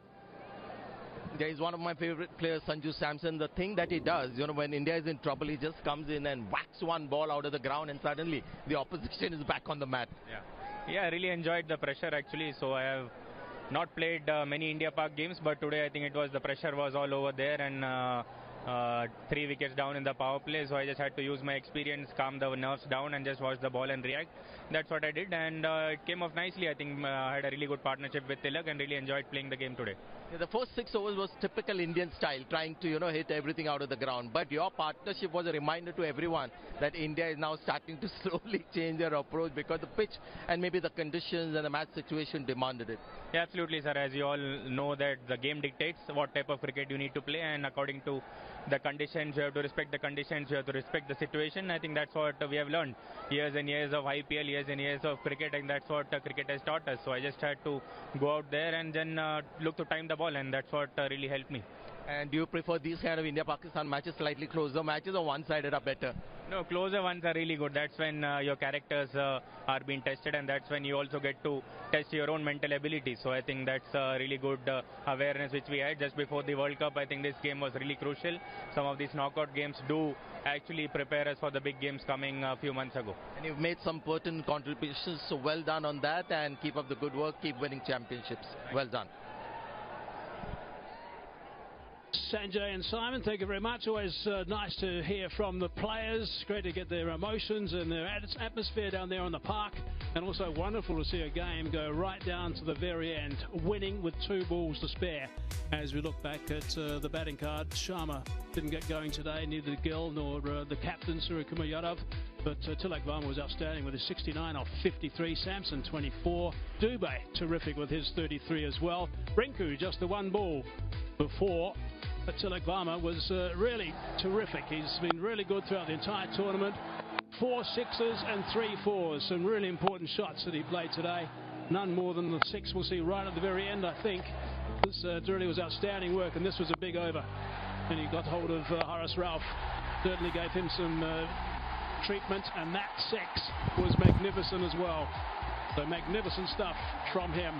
There is one of my favorite players, Sanju Samson. The thing that he does, you know, when India is in trouble, he just comes in and whacks one ball out of the ground, and suddenly the opposition is back on the mat. Yeah, I really enjoyed the pressure actually. So I have not played many India Park games, but today I think it was the pressure was all over there, and 3 wickets down in the power play. So I just had to use my experience, calm the nerves down, and just watch the ball and react. That's what I did, and it came off nicely. I think I had a really good partnership with Tilak and really enjoyed playing the game today. Yeah, the first 6 overs was typical Indian style, trying to, you know, hit everything out of the ground. But your partnership was a reminder to everyone that India is now starting to slowly change their approach because the pitch and maybe the conditions and the match situation demanded it. Yeah, absolutely, sir. As you all know that the game dictates what type of cricket you need to play, and according to the conditions, you have to respect the conditions, you have to respect the situation. I think that's what we have learned. Years and years of IPL, years and years of cricket, and that's what cricket has taught us. So I just had to go out there and then look to time the ball, and that's what really helped me. And do you prefer these kind of India-Pakistan matches, slightly closer matches, or one-sided are better? No, closer ones are really good. That's when your characters are being tested, and that's when you also get to test your own mental ability. So I think that's a really good awareness which we had just before the World Cup. I think this game was really crucial. Some of these knockout games do actually prepare us for the big games coming a few months ago. And you've made some pertinent contributions, so well done on that, and keep up the good work, keep winning championships. Well done. Sanjay and Simon, thank you very much. Always nice to hear from the players. Great to get their emotions and their atmosphere down there on the park. And also wonderful to see a game go right down to the very end, winning with 2 balls to spare. As we look back at the batting card, Sharma didn't get going today, neither did Gill nor the captain, Suryakumar Yadav. But Tilak Varma was outstanding with his 69 off 53. Samson 24. Dubey terrific with his 33 as well. Rinku just the 1 ball before. But Tilak Varma was really terrific. He's been really good throughout the entire tournament. 4 sixes and 3 fours. Some really important shots that he played today. None more than the 6 we'll see right at the very end, I think. This really was outstanding work, and this was a big over. And he got hold of Haris Rauf. Certainly gave him some treatment, and that 6 was magnificent as well. So magnificent stuff from him.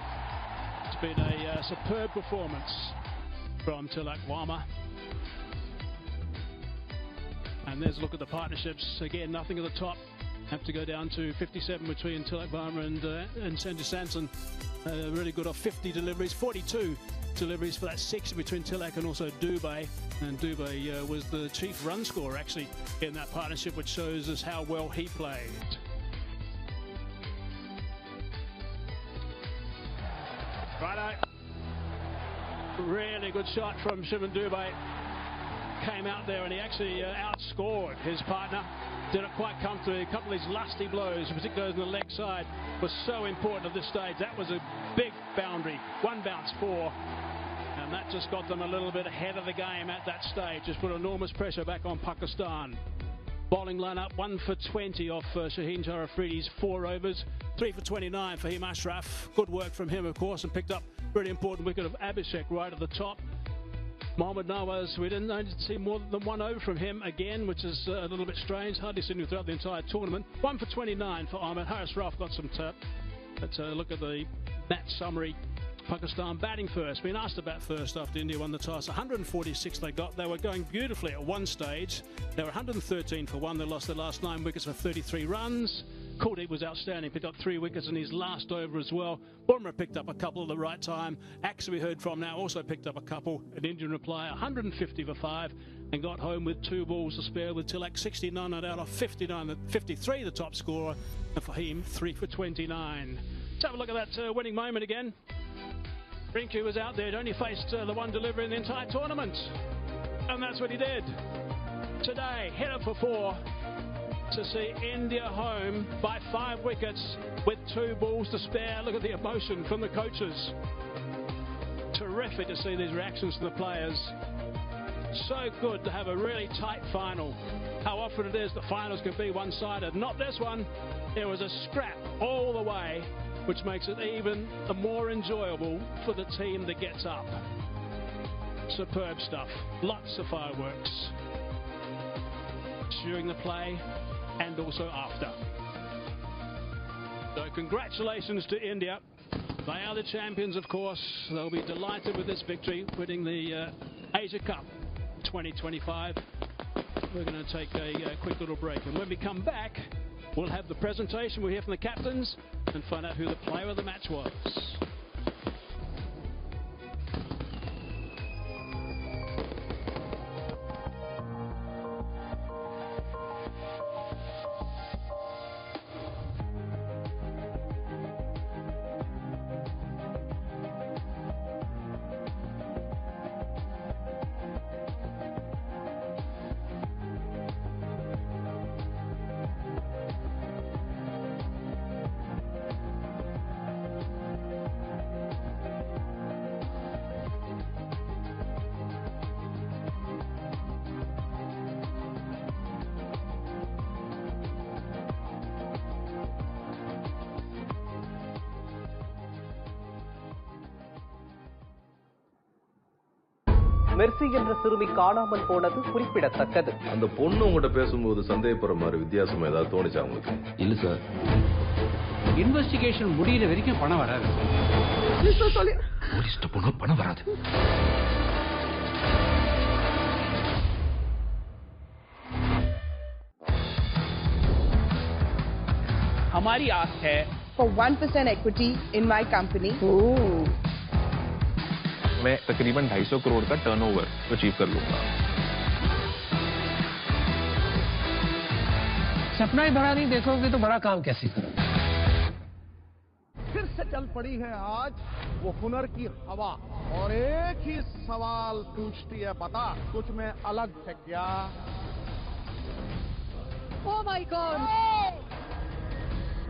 It's been a superb performance from Tilak Varma. And there's a look at the partnerships. Again, nothing at the top. Have to go down to 57 between Tilak Varma and Sanju Samson. Really good off 50 deliveries. 42 deliveries for that 6 between Tilak and also Dubey. And Dubey was the chief run scorer actually in that partnership, which shows us how well he played. Righto. Really good shot from Shivan Dubey. Came out there and he actually outscored his partner. Did it quite comfortably. A couple of these lusty blows, particularly on the leg side, was so important at this stage. That was a big boundary. 1 bounce 4. And that just got them a little bit ahead of the game at that stage. Just put enormous pressure back on Pakistan. Bowling lineup 1 for 20 off Shaheen Jarafridi's 4 overs. 3 for 29 for Fahim Ashraf. Good work from him, of course, and picked up a really important wicket of Abhishek right at the top. Mohammad Nawaz, we didn't see more than 1 over from him again, which is a little bit strange. Hardly seen him throughout the entire tournament. 1 for 29 for Ahmed. Haris Rauf got some tap. Let's look at the match summary. Pakistan batting first. Been asked to bat first after India won the toss. 146 they got. They were going beautifully at one stage. They were 113 for 1. They lost their last 9 wickets for 33 runs. Kuldeep was outstanding. Picked up 3 wickets in his last over as well. Bumrah picked up a couple at the right time. Axer, we heard from now, also picked up a couple. An Indian reply, 150 for 5. And got home with 2 balls to spare with Tilak 69 not out of 59, 53 the top scorer. And Fahim 3 for 29. Let's have a look at that winning moment again. Rinku was out there. He'd only faced the 1 delivery in the entire tournament. And that's what he did. Today, hit it for 4 to see India home by 5 wickets with 2 balls to spare. Look at the emotion from the coaches. Terrific to see these reactions from the players. So good to have a really tight final. How often it is the finals can be one-sided. Not this one. It was a scrap all the way, which makes it even more enjoyable for the team that gets up. Superb stuff. Lots of fireworks during the play and also after. So congratulations to India. They are the champions, of course. They'll be delighted with this victory, winning the Asia Cup 2025. We're going to take a quick little break, and when we come back, we'll have the presentation. We'll hear from the captains and find out who the player of the match was. Mercy என்ற சிறுமி காணாமல் போனது குறிப்பிடத்தக்கது. அந்த பொண்ணு உங்ககிட்ட பேசும்போது சந்தேகப்படுற மாதிரி வித்தியாசமா ஏதாவது தோணுச்சா உங்களுக்கு? இல்ல சார். இன்வெஸ்டிகேஷன் முடியிற வரைக்கும் பணம் வராது. போலீஸ்ட்ட போனா பணம் வராது. हमारी आस है for 1% equity in my company. मैं तकरीबन 250 करोड़ का टर्नओवर अचीव कर लूंगा. सपना ही बड़ा नहीं देखोगे तो बड़ा काम कैसे करोगे? फिर से चल पड़ी है आज वो हुनर की हवा और एक ही सवाल पूछती है, बता कुछ में अलग है क्या? Oh my God!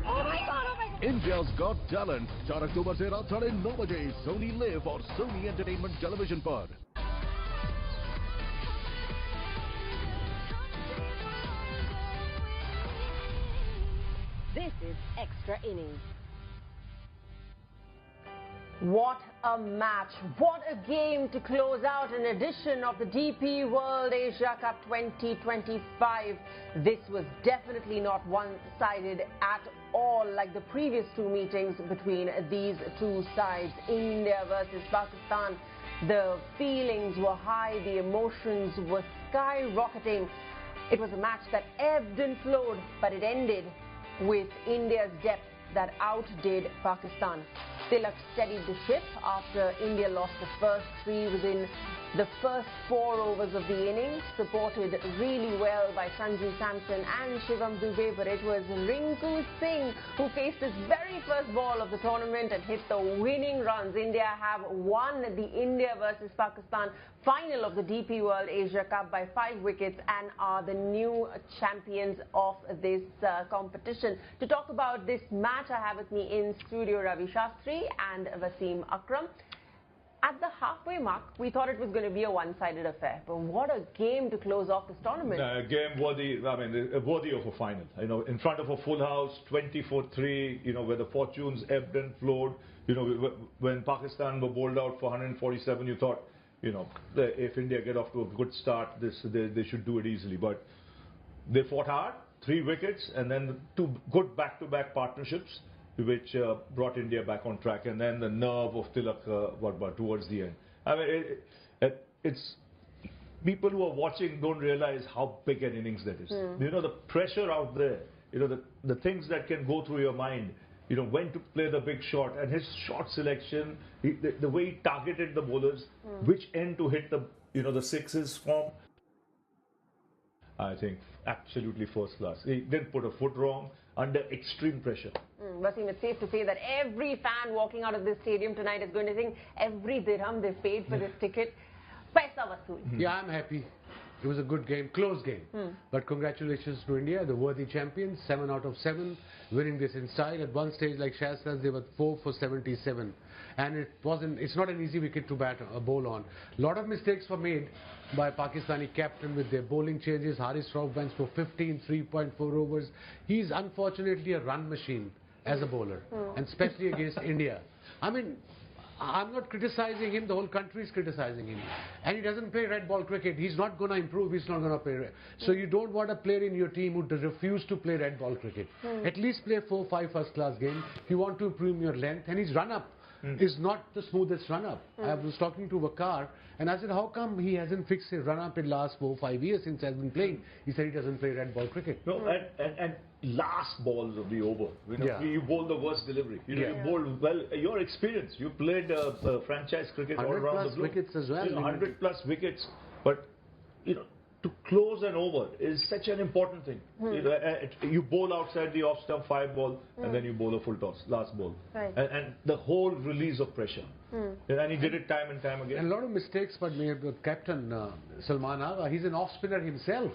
Oh my God! India's Got Talent 4 अक्टूबर से रात 9:30 बजे सोनी लिव और सोनी एंटरटेनमेंट टेलीविजन पर. This is Extra Innings. What a match. What a game to close out an edition of the DP World Asia Cup 2025. This was definitely not one-sided at all like the previous two meetings between these two sides. India versus Pakistan. The feelings were high, the emotions were skyrocketing. It was a match that ebbed and flowed, but it ended with India's depth that outdid Pakistan. Tilak steadied the ship after India lost the first three within the first 4 overs of the innings, supported really well by Sanju Samson and Shivam Dube, but it was Rinku Singh who faced his very first ball of the tournament and hit the winning runs. India have won the India versus Pakistan final of the DP World Asia Cup by 5 wickets and are the new champions of this competition. To talk about this match, I have with me in studio Ravi Shastri and Wasim Akram. At the halfway mark, we thought it was going to be a one-sided affair, but what a game to close off this tournament. A game worthy, worthy of a final. You know, in front of a full house, 24-3, you know, where the fortunes ebbed and flowed. You know, when Pakistan were bowled out for 147, you thought, you know, if India get off to a good start, they should do it easily. But they fought hard, 3 wickets, and then 2 good back-to-back partnerships, which brought India back on track, and then the nerve of Tilak towards the end. I mean, it's people who are watching don't realize how big an innings that is. You know, the pressure out there, you know, the things that can go through your mind, you know, when to play the big shot, and his shot selection, the way he targeted the bowlers, which end to hit the, you know, the sixes from, I think, absolutely first class. He didn't put a foot wrong under extreme pressure. Wasim, it's safe to say that every fan walking out of this stadium tonight is going to think every dirham they paid for this ticket, paisa vasool. Yeah, I'm happy. It was a good game, close game. But congratulations to India, the worthy champions, 7 out of 7, winning this in style. At one stage, like Shaz says, they were 4 for 77. And it's not an easy wicket to bat a bowl on. A lot of mistakes were made by Pakistani captain with their bowling changes. Haris Rauf went for 15, 3.4 overs. He's unfortunately a run machine as a bowler, and especially against India. I mean, I'm not criticizing him, the whole country is criticizing him. And he doesn't play red ball cricket. He's not going to improve, he's not going to play red. So you don't want a player in your team who refuse to play red ball cricket. At least play 4-5 first class games. If you want to improve your length, and his run up is not the smoothest run up. I was talking to Waqar and I said, how come he hasn't fixed his run up in the last 4-5 years since he has been playing? He said he doesn't play red ball cricket. No, and last balls of the over. You bowl the worst delivery. You bowl well. Your experience. You played franchise cricket all around the globe. 100+ wickets as well. 100+ wickets. But to close an over is such an important thing. You bowl outside the off stump 5 ball, and then you bowl a full toss, last ball. Right. And the whole release of pressure. And he did it time and time again. And a lot of mistakes were made with Captain Salman Agha. He's an off spinner himself.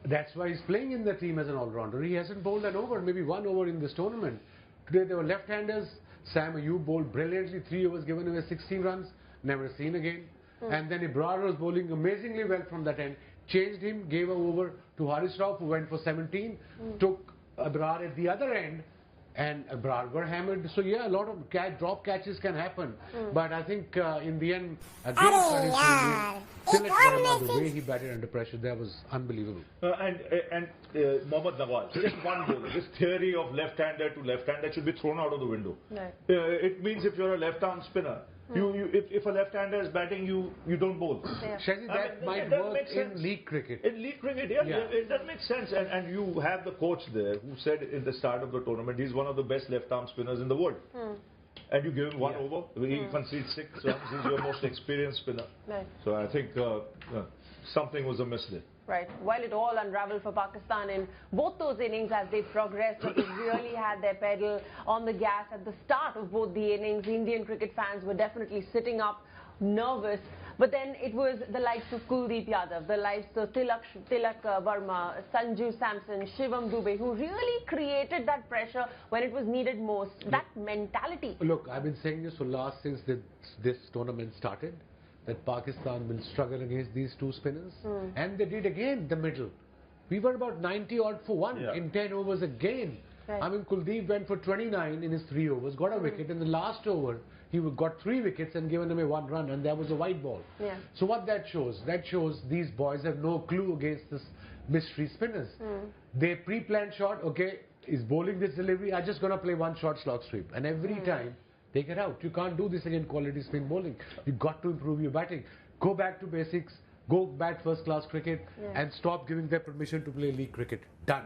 That's why he's playing in the team as an all-rounder. He hasn't bowled an over, maybe 1 over in this tournament. Today there were left-handers. Sam Ayub bowled brilliantly, 3 overs, given away 16 runs, never seen again. And then Ibrar was bowling amazingly well from that end. Changed him, gave over to Haris Rauf, who went for 17. Took Ibrar at the other end, and Ibrar got hammered. So yeah, a lot of drop catches can happen. But I think in the end, against Tilak Verma, the way he batted under pressure, that was unbelievable. And Mohammad Nawaz, just one bowler. This theory of left-hander to left-hander should be thrown out of the window. Right. It means if you're a left-arm spinner, if a left-hander is batting, you don't bowl. Shazi, that might work in league cricket. In league cricket, it does make sense. And you have the coach there who said in the start of the tournament he's one of the best left-arm spinners in the world. And you give him 1 over, he concedes 6 runs, he's your most experienced spinner. Right. So I think something was amiss there. Right. While it all unraveled for Pakistan in both those innings as they progressed, but they really had their pedal on the gas at the start of both the innings. Indian cricket fans were definitely sitting up, nervous. But then it was the likes of Kuldeep Yadav, the likes of Tilak Verma, Sanju Samson, Shivam Dube, who really created that pressure when it was needed most. That mentality. Look, I've been saying this for since this tournament started, that Pakistan will struggle against these 2 spinners. And they did again, the middle. We were about 90 odd for 1 in 10 overs again. Right. I mean, Kuldeep went for 29 in his 3 overs, got a wicket. In the last over, he got 3 wickets and given away 1 run, and there was a white ball. So what that shows? That shows these boys have no clue against this mystery spinners. They pre-planned shot, okay, is bowling this delivery, I'm just going to play 1 short slog sweep. And every time, they get out. You can't do this against quality spin bowling. You've got to improve your batting. Go back to basics, go bat first class cricket, and stop giving them permission to play league cricket. Done.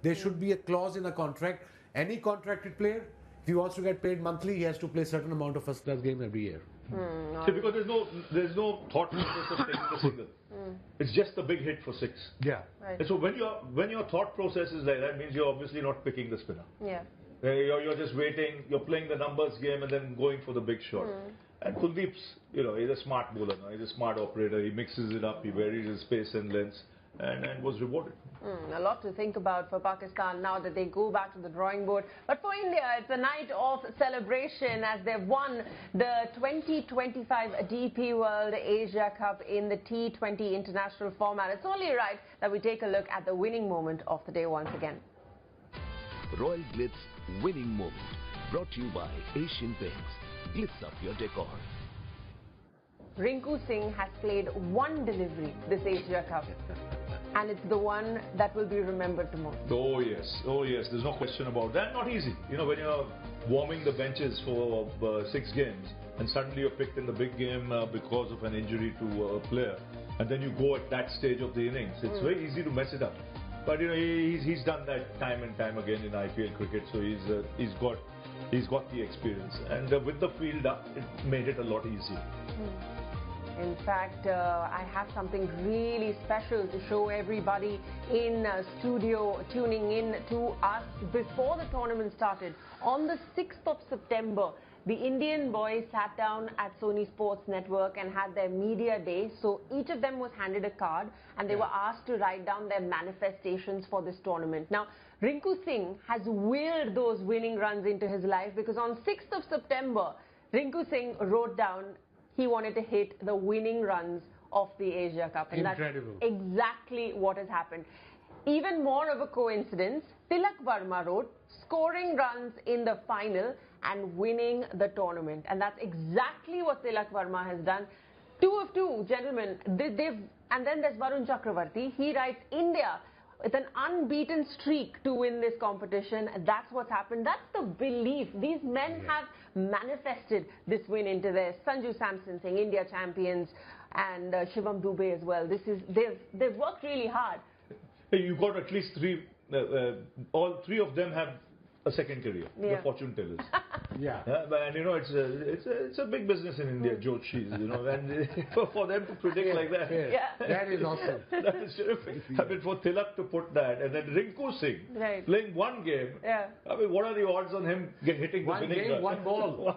There should be a clause in a contract. Any contracted player, if he wants to get paid monthly, he has to play a certain amount of first class game every year. See, because there's no thought process of taking the single. It's just a big hit for 6. Yeah. Right. And so when your thought process is like that, means you're obviously not picking the spinner. Yeah. You're just waiting, you're playing the numbers game and then going for the big shot. And Kuldeep's, he's a smart bowler now. He's a smart operator. He mixes it up, he varies his pace and lengths, and was rewarded. A lot to think about for Pakistan now that they go back to the drawing board. But for India, it's a night of celebration as they've won the 2025 DP World Asia Cup in the T20 international format. It's only right that we take a look at the winning moment of the day once again. Royal Glitz winning moment, brought to you by Asian Paints. Glitz up your decor. Rinku Singh has played 1 delivery this Asia Cup, and it's the one that will be remembered the most. Oh yes, there's no question about that. Not easy. When you're warming the benches for 6 games and suddenly you're picked in the big game because of an injury to a player, and then you go at that stage of the innings, it's very easy to mess it up. But he's done that time and time again in IPL cricket, so he's got the experience, and with the field up, it made it a lot easier. In fact, I have something really special to show everybody in studio tuning in to us before the tournament started. On the 6th of September, The Indian boys sat down at Sony Sports Network and had their media day. So each of them was handed a card and they were asked to write down their manifestations for this tournament. Now, Rinku Singh has willed those winning runs into his life because on 6th of September, Rinku Singh wrote down he wanted to hit the winning runs of the Asia Cup. And Incredible. That's exactly what has happened. Even more of a coincidence, Tilak Varma wrote scoring runs in the final and winning the tournament. And that's exactly what Tilak Varma has done. 2 of 2, gentlemen. And then there's Varun Chakravarti. He writes India with an unbeaten streak to win this competition. That's what's happened. That's the belief. These men have manifested this win into theirs. Sanju Samson saying India champions and Shivam Dubey as well. They've worked really hard. You got at least three. All three of them have a second career. The fortune tellers. And you know it's a big business in India, Jyotish, you know, and for them to predict like that, that is awesome. That is terrific. I mean, for Tilak to put that, and then Rinku Singh playing one game. I mean, what are the odds on him hitting the winning game, run? one ball.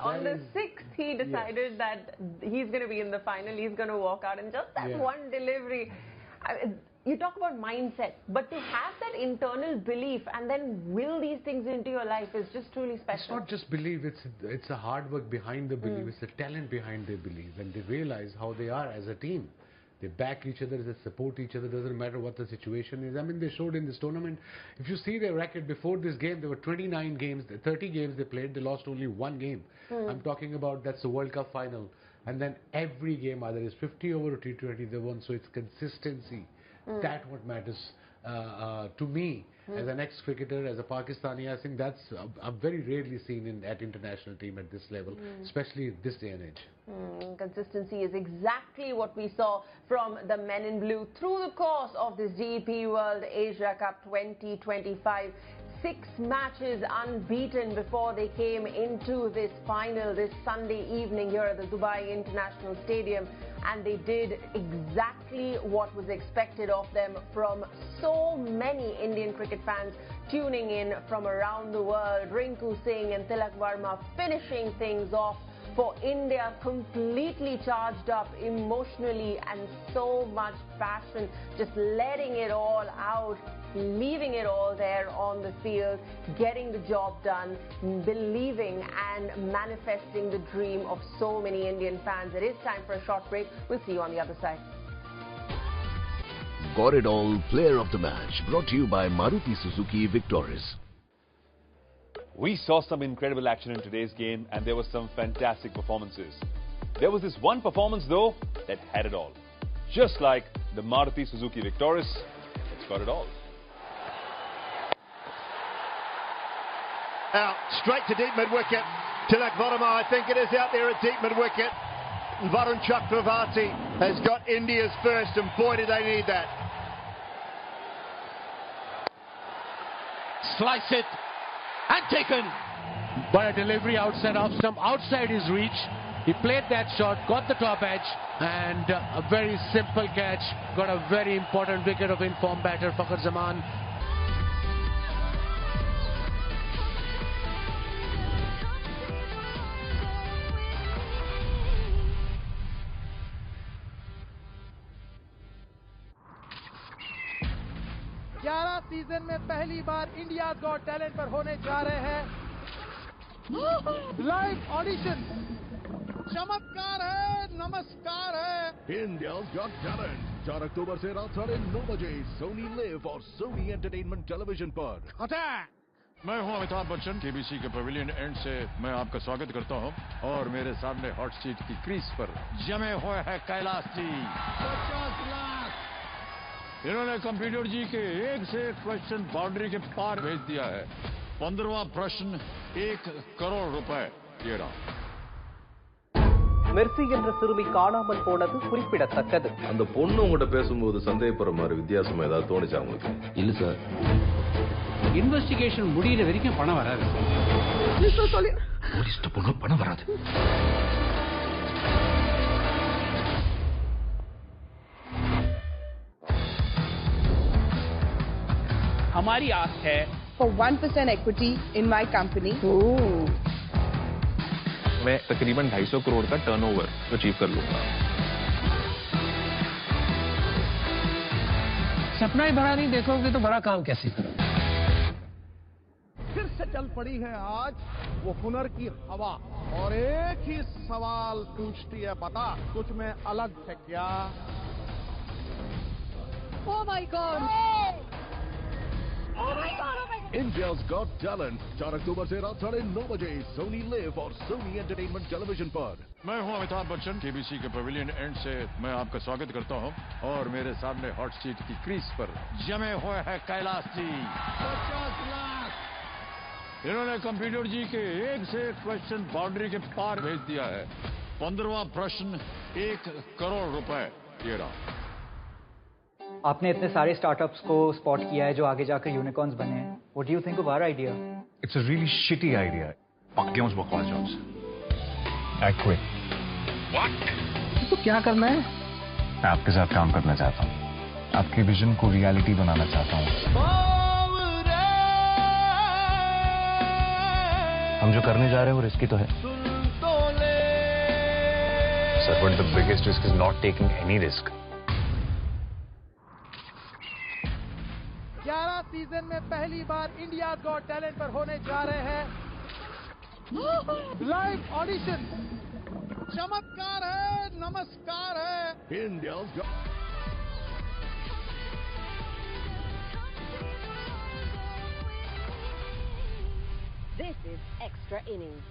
On the 6th, he decided that he's going to be in the final. He's going to walk out, and just that one delivery. You talk about mindset, but to have that internal belief and then will these things into your life is just truly special. It's not just belief, it's a hard work behind the belief, it's the talent behind their belief, and they realize how they are as a team. They back each other, they support each other, doesn't matter what the situation is. I mean, they showed in this tournament, if you see their record before this game, there were 29 games, 30 games they played, they lost only one game. I'm talking about, that's the World Cup final. And then every game, either it's 50 over or T20, they won, so it's consistency. That's what matters to me as an ex-cricketer, as a Pakistani. I think that's very rarely seen at international team at this level, especially this day and age. Consistency is exactly what we saw from the men in blue through the course of this DP World Asia Cup 2025. 6 matches unbeaten before they came into this final this Sunday evening here at the Dubai International Stadium, and they did exactly what was expected of them from so many Indian cricket fans tuning in from around the world. Rinku Singh and Tilak Varma finishing things off for India, completely charged up emotionally and so much passion, just letting it all out, leaving it all there on the field, getting the job done, believing and manifesting the dream of so many Indian fans. It is time for a short break. We'll see you on the other side. Got It All Player of the Match, brought to you by Maruti Suzuki Victoris. We saw some incredible action in today's game, and there were some fantastic performances. There was this one performance, though, that had it all. Just like the Maruti Suzuki Victoris, it's got it all. Out, straight to deep mid-wicket. Tilak Varma, I think it is out there at deep mid-wicket. Varun Chakravarti has got India's first, and boy, do they need that. Slice it. And taken. But a delivery outside off stump, outside his reach. He played that shot, got the top edge, and a very simple catch. Got a very important wicket of informed batter Fakhar Zaman. Season में पहली बार India got talent पर होने जा रहे हैं live audition. चमत्कार है, नमस्कार है। India's Got Talent 4 अक्टूबर से रात 9:30 बजे सोनी लिव और सोनी एंटरटेनमेंट टेलीविजन पर। मैं हूं अमिताभ बच्चन, केबीसी के पवेलियन एंड से मैं आपका स्वागत करता हूं और मेरे सामने हॉट सीट की क्रीज पर जमे हुए हैं कैलाश जी। 50 लाख इन्होंने कंप्यूटर जी के एक से एक क्वेश्चन बाउंड्री के पार भेज दिया है। 15वां प्रश्न 1 करोड़ रुपए। ये रहा। மெர்சி என்ற சிறுமி காணாமல் போனது குறிப்பிடத்தக்கது. அந்த பொண்ணு உங்ககிட்ட பேசும்போது சந்தேகப்படுற மாதிரி வித்தியாசமா ஏதாவது தோணுச்சா உங்களுக்கு? இல்ல சார். இன்வெஸ்டிகேஷன் முடியிற வரைக்கும் பணம் வராது. போலீஸ்ட்ட போனா பணம் வராது. हमारी आस है for 1% equity in my company. मैं तकरीबन 250 करोड़ का टर्नओवर अचीव कर लूंगा। सपना ही बड़ा नहीं देखोगे तो बड़ा काम कैसे करोगे? फिर से चल पड़ी है आज वो हुनर की हवा और एक ही सवाल पूछती है, बता कुछ में अलग है क्या? Oh my God! Oh my God! India's Got Talent 4 अक्टूबर से रात 9:30 बजे सोनी लिव और सोनी एंटरटेनमेंट टेलीविजन पर। मैं हूं अमिताभ बच्चन, केबीसी के पवेलियन एंड से मैं आपका स्वागत करता हूं और मेरे सामने हॉट सीट की क्रीज पर जमे हुए हैं कैलाश जी। 50 लाख इन्होंने कंप्यूटर जी के एक से एक क्वेश्चन बाउंड्री के पार भेज दिया है। 15वां प्रश्न 1 करोड़ रुपए। ये रहा। आपने इतने सारे स्टार्टअप्स को स्पॉट किया है जो आगे जाकर यूनिकॉर्न्स बने हैं। What do you think of our idea? It's a really shitty idea. पक्के उस बकवास जॉब से। I quit. What? तो क्या करना है? मैं आपके साथ काम करना चाहता हूँ। आपके विजन को रियलिटी बनाना चाहता हूँ। हम जो करने जा रहे हैं वो रिस्की तो है। Sir, but the biggest risk is not taking any risk. 11 season में पहली बार इंडिया गॉट टैलेंट पर होने जा रहे हैं लाइव ऑडिशन। चमत्कार है, नमस्कार है। India's Got This is Extra Innings.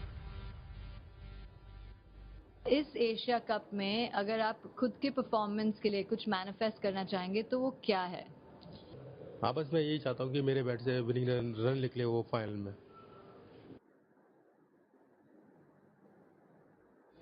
इस एशिया कप में अगर आप खुद के परफॉर्मेंस के लिए कुछ मैनिफेस्ट करना चाहेंगे तो वो क्या है? हाँ, बस मैं यही चाहता हूँ कि मेरे बैट से विनिंग रन निकले वो फाइनल में।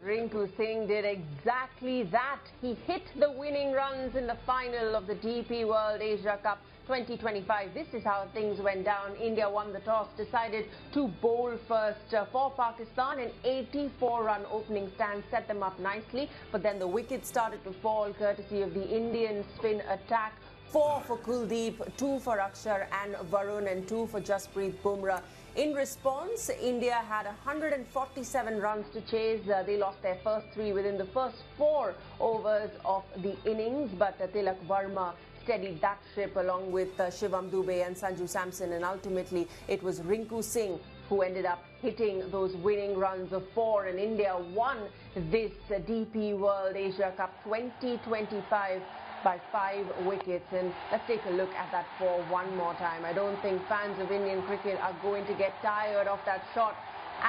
Rinku Singh did exactly that. He hit the winning runs in the final of the DP World Asia Cup 2025. This is how things went down. India won the toss, decided to bowl first for Pakistan. An 84-run opening stand set them up nicely, but then the wickets started to fall courtesy of the Indian spin attack. 4 for Kuldeep, 2 for Akshar and Varun, and 2 for Jasprit Bumrah. In response, India had 147 runs to chase. They lost their first 3 within the first 4 overs of the innings, but Tilak Verma steadied that ship along with Shivam Dube and Sanju Samson, and ultimately it was Rinku Singh who ended up hitting those winning runs of 4, and India won this DP World Asia Cup 2025 by 5 wickets. And let's take a look at that 4 one more time. I don't think fans of Indian cricket are going to get tired of that shot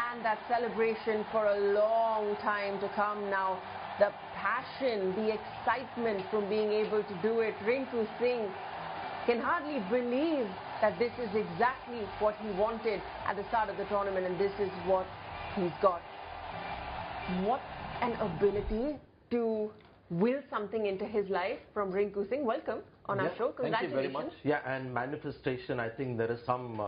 and that celebration for a long time to come now. The passion, the excitement from being able to do it. Rinku Singh can hardly believe that this is exactly what he wanted at the start of the tournament, and this is what he's got. What an ability to will something into his life from Rinku Singh. Welcome on our show. Congratulations. Thank you very much. Yeah, and manifestation, I think there is some,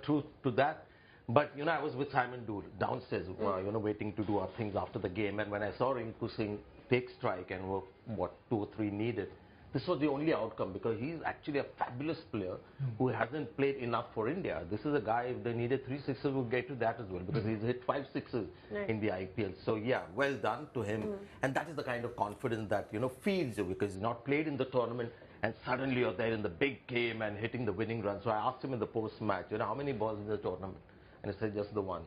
truth to that. But, I was with Simon Dool downstairs, waiting to do our things after the game. And when I saw Rinku Singh take strike and what 2 or 3 needed, this was the only outcome, because he's actually a fabulous player who hasn't played enough for India. This is a guy, if they needed 3 sixes, we'll get to that as well, because he's hit 5 sixes in the IPL. So yeah, well done to him. And that is the kind of confidence that, feeds you, because he's not played in the tournament and suddenly you're there in the big game and hitting the winning run. So I asked him in the post-match, how many balls in the tournament? And he said just the one,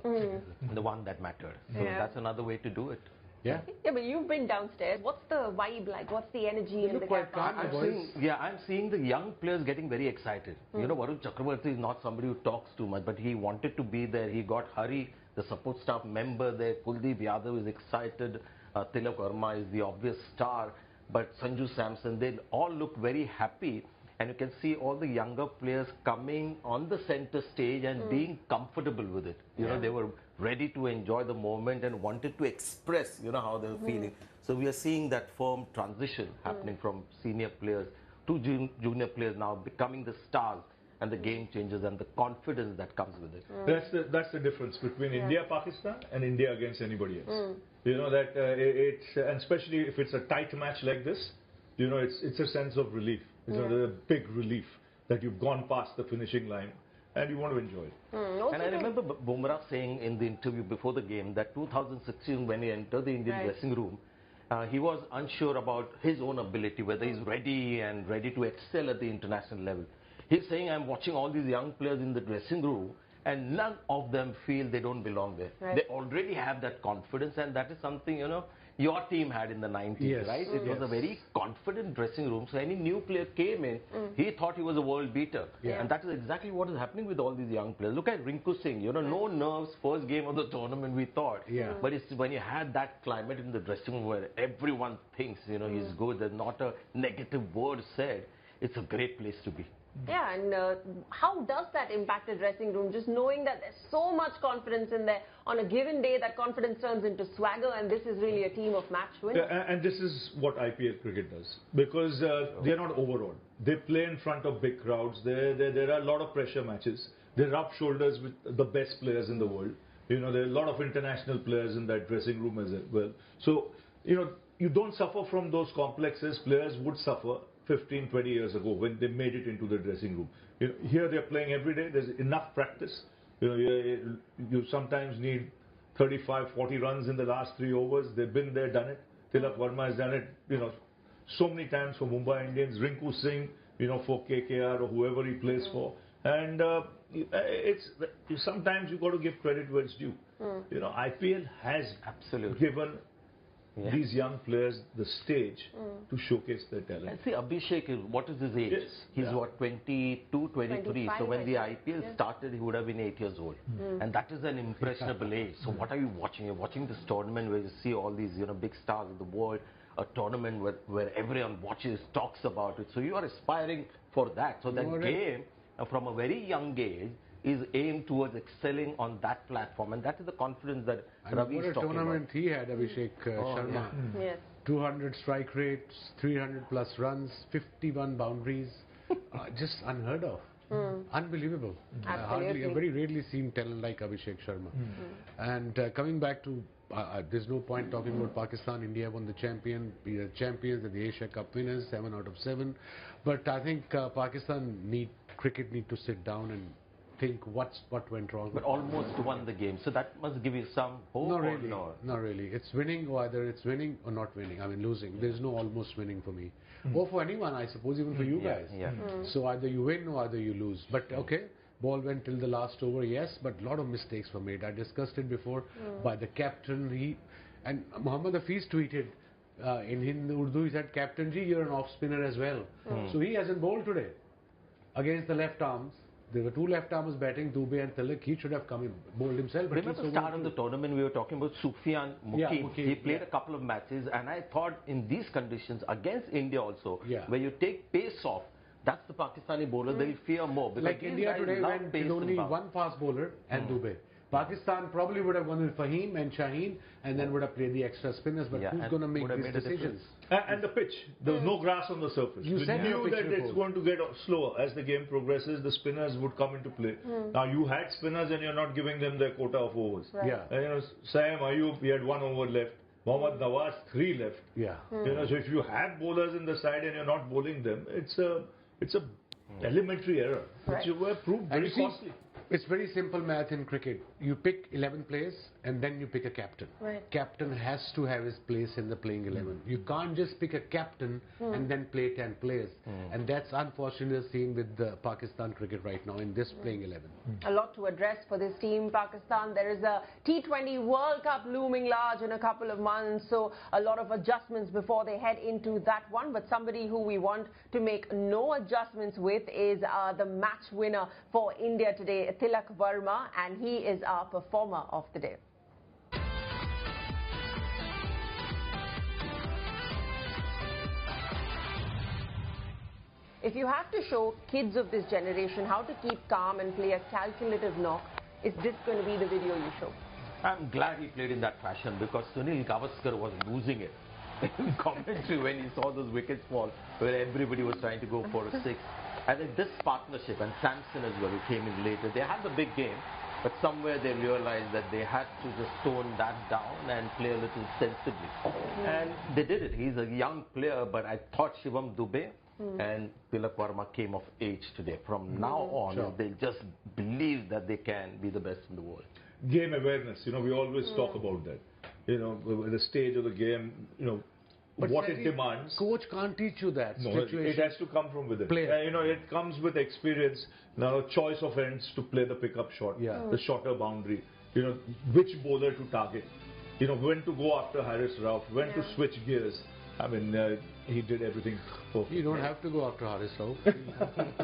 the one that mattered. So that's another way to do it. Yeah. Yeah, but you've been downstairs. What's the vibe like? What's the energy in the camp? I'm seeing the young players getting very excited. Varun Chakravarti is not somebody who talks too much, but he wanted to be there. He got Hari, the support staff member there. Kuldeep Yadav is excited. Tilak Verma is the obvious star. But Sanju Samson, they all look very happy. And you can see all the younger players coming on the center stage and being comfortable with it. They were ready to enjoy the moment and wanted to express, how they were feeling. So we are seeing that firm transition happening from senior players to junior players now becoming the stars and the game changers and the confidence that comes with it. That's the difference between India, Pakistan and India against anybody else. That it's, and especially if it's a tight match like this, it's a sense of relief. It's a big relief that you've gone past the finishing line and you want to enjoy it. And I remember Bumrah saying in the interview before the game that 2016, when he entered the Indian dressing room, he was unsure about his own ability, whether he's ready to excel at the international level. He's saying, I'm watching all these young players in the dressing room, and none of them feel they don't belong there. They already have that confidence, and that is something, your team had in the 90s, right? It was a very confident dressing room. So any new player came in, he thought he was a world beater. And that is exactly what is happening with all these young players. Look at Rinku Singh, no nerves, first game of the tournament, we thought. But it's when you had that climate in the dressing room where everyone thinks, he's good, there's not a negative word said, it's a great place to be. Yeah, and how does that impact the dressing room? Just knowing that there's so much confidence in there. On a given day, that confidence turns into swagger, and this is really a team of match winners. And this is what IPL cricket does, because they're not overawed. They play in front of big crowds. There are a lot of pressure matches. They rub shoulders with the best players in the world. There are a lot of international players in that dressing room as well. So, you don't suffer from those complexes players would suffer 15, 20 years ago when they made it into the dressing room. Here they're playing every day. There's enough practice. You sometimes need 35, 40 runs in the last 3 overs. They've been there, done it. Tilak Verma has done it, so many times for Mumbai Indians. Rinku Singh, for KKR or whoever he plays for. And sometimes you've got to give credit where it's due. IPL has given these young players the stage to showcase their talent. And see, Abhishek, what is his age? He's what, 22, 23. So when the IPL started, he would have been 8 years old. And that is an impressionable age. So what are you watching? You're watching this tournament where you see all these big stars of the world, a tournament where everyone watches, talks about it. So you are aspiring for that. So that game, from a very young age, is aimed towards excelling on that platform, and that is the confidence that Ravi is talking about. What a tournament he had, Abhishek Sharma. 200 strike rates, 300 plus runs, 51 boundaries, just unheard of. Unbelievable. I've very rarely seen talent like Abhishek Sharma. And coming back to, there's no point talking about Pakistan. India won the champions and the Asia Cup winners, 7 out of 7. But I think cricket need to sit down and think what went wrong. But almost won the game, so that must give you some hope. Not really. Not really. It's winning, or either it's winning or not winning. I mean, losing. There's no almost winning for me, or for anyone, I suppose, even for you guys. So either you win or either you lose. But okay, ball went till the last over, yes, but a lot of mistakes were made. I discussed it before by the captain. And Mohammad Hafiz tweeted in Urdu, he said, "Captain ji, you're an off spinner as well." So he hasn't bowled today against the left arms. There were 2 left-armers batting, Dubey and Tilak. He should have come in, bowled himself. Remember the start of the tournament, we were talking about Sufyan Mukim. He played a couple of matches, and I thought in these conditions, against India also, where you take pace off, that's the Pakistani bowler, they'll fear more. Like India today went with only one fast bowler and Dubey. Pakistan probably would have gone with Fahim and Shaheen and then would have played the extra spinners, but who's going to make these decisions? And the pitch, there was no grass on the surface. You knew that it's going to get slower as the game progresses. The spinners would come into play. Now you had spinners and you're not giving them their quota of overs. And, Sam Ayub, he had 1 over left. Mohammad Nawaz, 3 left. So if you have bowlers in the side and you're not bowling them, it's a elementary error, which were proved very costly. It's very simple math in cricket. You pick 11 players and then you pick a captain. Captain has to have his place in the playing 11. You can't just pick a captain and then play 10 players. And that's unfortunately seen with the Pakistan cricket right now in this playing 11. A lot to address for this team, Pakistan. There is a T20 World Cup looming large in a couple of months, so a lot of adjustments before they head into that one. But somebody who we want to make no adjustments with is the match winner for India today, Tilak Verma, and he is our performer of the day. If you have to show kids of this generation how to keep calm and play a calculative knock, is this going to be the video you show? I'm glad he played in that fashion, because Sunil Gavaskar was losing it in commentary when he saw those wickets fall, where everybody was trying to go for a 6. I think this partnership, and Samson as well, who came in later, they had the big game, but somewhere they realized that they had to just tone that down and play a little sensibly. And they did it. He's a young player, but I thought Shivam Dubey and Tilak Varma came of age today. From now on, they'll just believe that they can be the best in the world. Game awareness, we always talk about that. At the stage of the game, but what it demands. Coach can't teach you that. No, it has to come from within. It comes with experience. Now, choice of ends to play the pickup shot, the shorter boundary. Which bowler to target. When to go after Haris Rauf, when to switch gears. I mean, he did everything perfect. You don't have to go after Haris Rauf.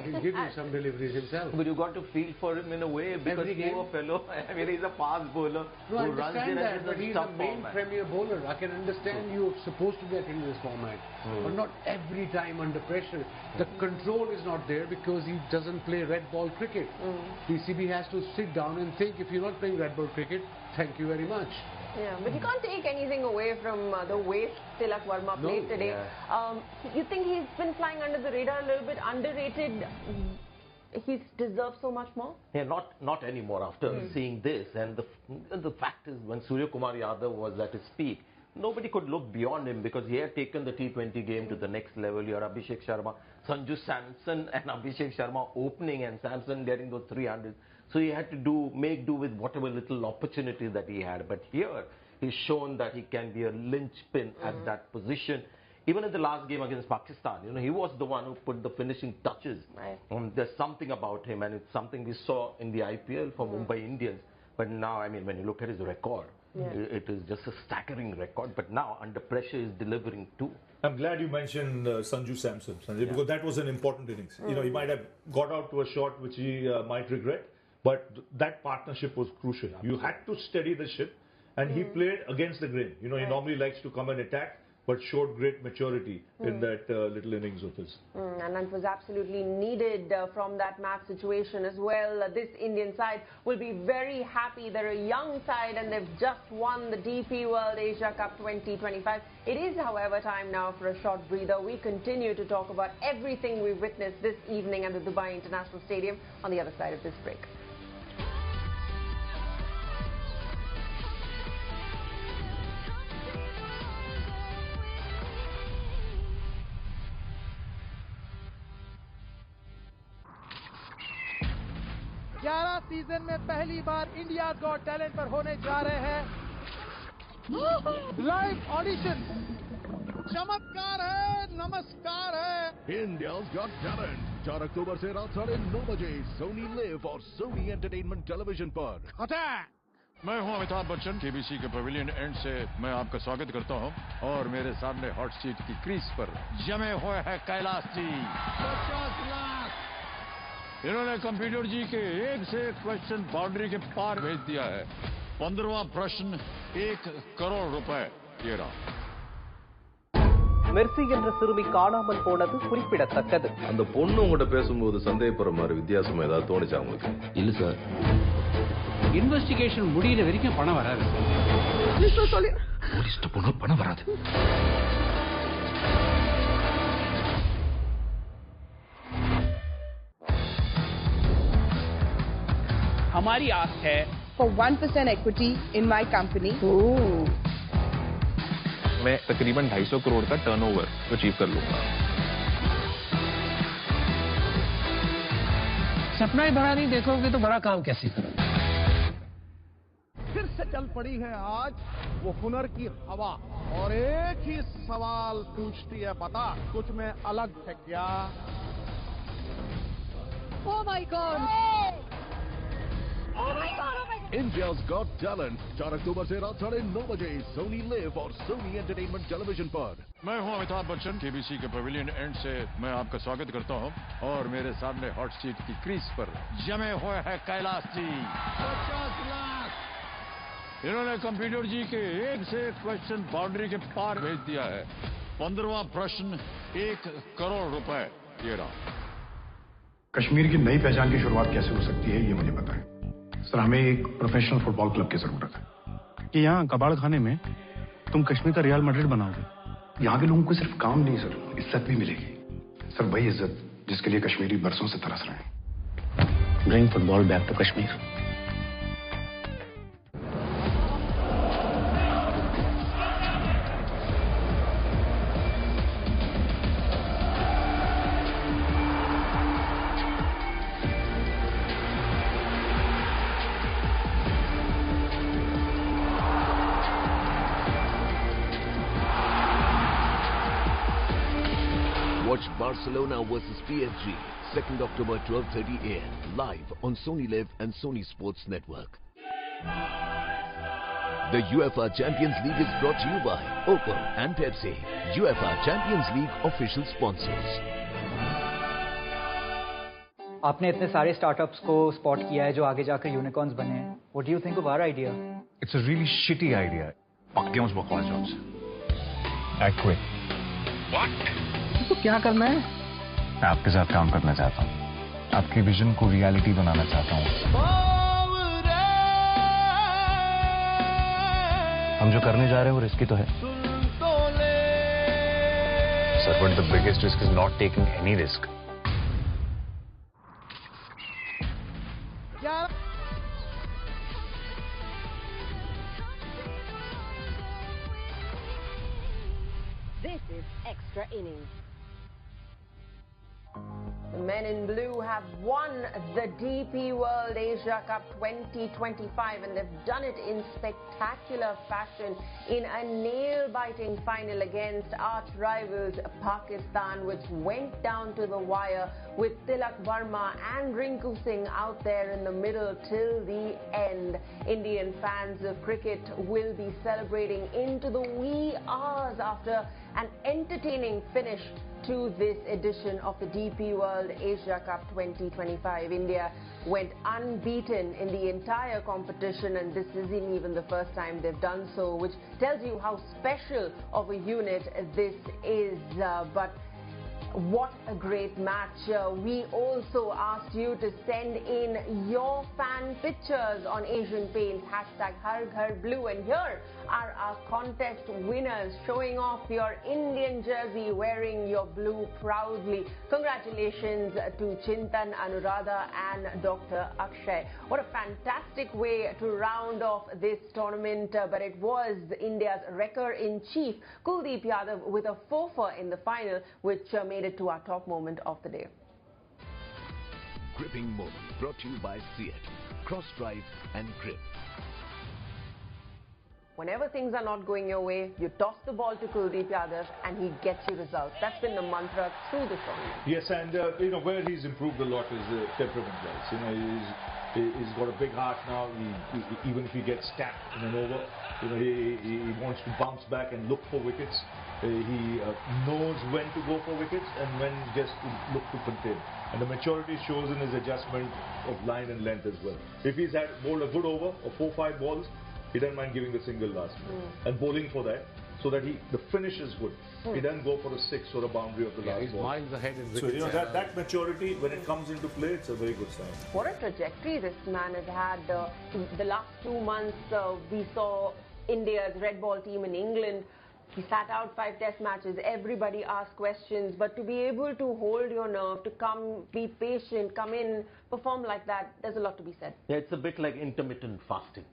He'll give you some deliveries himself. But you got to feel for him in a way because poor fellow. I mean, he's a fast bowler who runs in that, but he's a main premier bowler. I can understand you're supposed to get into this format, but not every time under pressure. The control is not there because he doesn't play red ball cricket. PCB has to sit down and think, if you're not playing red ball cricket, thank you very much. Yeah, but you can't take anything away from the way Tilak Varma played today. You think he's been flying under the radar a little bit, underrated? He deserves so much more? Yeah, not anymore after seeing this. And the fact is, when Surya Kumar Yadav was at his peak, nobody could look beyond him because he had taken the T20 game to the next level. You had Abhishek Sharma, Sanju Samson and Abhishek Sharma opening and Samson getting those 300. So he had to make do with whatever little opportunities that he had. But here, he's shown that he can be a linchpin at that position. Even in the last game against Pakistan, he was the one who put the finishing touches. There's something about him, and it's something we saw in the IPL for Mumbai Indians. But now, I mean, when you look at his record, it is just a staggering record. But now, under pressure, he's delivering too. I'm glad you mentioned Sanju Samson, Sanjay, because that was an important innings. He might have got out to a shot which he might regret. But that partnership was crucial. You had to steady the ship, and he played against the grain. He normally likes to come and attack, but showed great maturity in that little innings of his. And that was absolutely needed from that match situation as well. This Indian side will be very happy. They're a young side, and they've just won the DP World Asia Cup 2025. It is, however, time now for a short breather. We continue to talk about everything we've witnessed this evening at the Dubai International Stadium on the other side of this break. Season में पहली बार India got talent पर होने जा रहे हैं live audition चमत्कार है नमस्कार है इंडिया's Got Talent 4 अक्टूबर से रात 9:30 बजे सोनी लिव और सोनी एंटरटेनमेंट टेलीविजन पर मैं हूं अमिताभ बच्चन केबीसी के पवेलियन एंड से मैं आपका स्वागत करता हूं और मेरे सामने हॉट सीट की क्रीज पर जमे हुए हैं कैलाश जी 50 लाख इन्होंने कंप्यूटर जी के एक से एक क्वेश्चन बाउंड्री के पार भेज दिया है 15वां प्रश्न 1 करोड़ रुपए ये रहा மெர்சி என்ற சிறுமி காணாமல் போனது குறிப்பிடத்தக்கது அந்த பொண்ணு உங்ககிட்ட பேசும்போது சந்தேகப்படுற மாதிரி வித்தியாசம் ஏதாவது தோணுச்சா உங்களுக்கு இல்ல சார் இன்வெஸ்டிகேஷன் முடியிற வரைக்கும் பணம் வராது போலீஸ்ட்ட போனா பணம் வராது हमारी आस है for 1% equity in my company. मैं तकरीबन 250 करोड़ का टर्नओवर अचीव कर लूंगा सपना ही बड़ा नहीं देखोगे तो बड़ा काम कैसे करोगे फिर से चल पड़ी है आज वो हुनर की हवा और एक ही सवाल पूछती है बता कुछ में अलग है क्या Oh my God! India's Got Talent 4 अक्टूबर से रात 9:30 बजे सोनी लिव और सोनी एंटरटेनमेंट टेलीविजन पर मैं हूं अमिताभ बच्चन केबीसी के पवेलियन एंड से मैं आपका स्वागत करता हूं और मेरे सामने हॉट सीट की क्रीज पर जमे हुए हैं कैलाश जी 50 लाख इन्होंने कंप्यूटर जी के एक से एक क्वेश्चन बाउंड्री के पार भेज दिया है 15वां प्रश्न 1 करोड़ रुपए ये रहा कश्मीर की नई पहचान की शुरुआत कैसे हो सकती है ये मुझे पता है सर हमें एक प्रोफेशनल फुटबॉल क्लब की जरूरत है कि यहाँ कबाड़ खाने में तुम कश्मीर का रियल मैड्रिड बनाओगे यहाँ के लोगों को सिर्फ काम नहीं सर इज्जत भी मिलेगी सर वही इज्जत जिसके लिए कश्मीरी बरसों से तरस रहे हैं bring football back to Kashmir Barcelona versus PSG, 2nd October 12:30 AM, live on Sony Live and Sony Sports Network. The UEFA Champions League is brought to you by Opel and Pepsi, UEFA Champions League official sponsors. आपने इतने सारे startups को spot किया है जो आगे जाकर unicorns बने हैं. What do you think of our idea? It's a really shitty idea. Fuck those बकवास jobs. I quit. What? तो क्या करना है? मैं आपके साथ काम करना चाहता हूँ. आपके विजन को रियलिटी बनाना चाहता हूँ. हम जो करने जा रहे हैं वो रिस्की तो है. Sir, but the biggest risk is not taking any risk. This is Extra Innings. The men in blue have won the DP World Asia Cup 2025 and they've done it in spectacular fashion in a nail-biting final against arch rivals Pakistan, which went down to the wire with Tilak Varma and Rinku Singh out there in the middle till the end. Indian fans of cricket will be celebrating into the wee hours after an entertaining finish to this edition of the DP World Asia Cup 2025. India went unbeaten in the entire competition, and this isn't even the first time they've done so, which tells you how special of a unit this is. But what a great match. We also asked you to send in your fan pictures on Asian Paints, #HarGharBlue, and here are our contest winners showing off your Indian jersey wearing your blue proudly. Congratulations to Chintan, Anuradha and Dr. Akshay. What a fantastic way to round off this tournament, but it was India's wrecker-in-chief Kuldeep Yadav with a 4-for in the final, which made it to our top moment of the day. Gripping moment brought to you by Seat. Cross drive and grip. Whenever things are not going your way, you toss the ball to Kuldeep Yadav and he gets you results. That's been the mantra through the tournament. Yes, and where he's improved a lot is the temperament wise. He's got a big heart now. Even if he gets tapped in an over, he wants to bounce back and look for wickets. He knows when to go for wickets and when just to look to contain. And the maturity shows in his adjustment of line and length as well. If he's had bowled a good over or 4-5 balls, he doesn't mind giving the single last and bowling for that, so that the finish is good. He doesn't go for a 6 or a boundary of the last he's ball. miles ahead in so that maturity, when it comes into play, it's a very good sign. What a trajectory this man has had. The last 2 months, we saw India's red ball team in England. He sat out 5 test matches. Everybody asked questions, but to be able to hold your nerve, to come, be patient, come in, perform like that, there's a lot to be said. Yeah, it's a bit like intermittent fasting.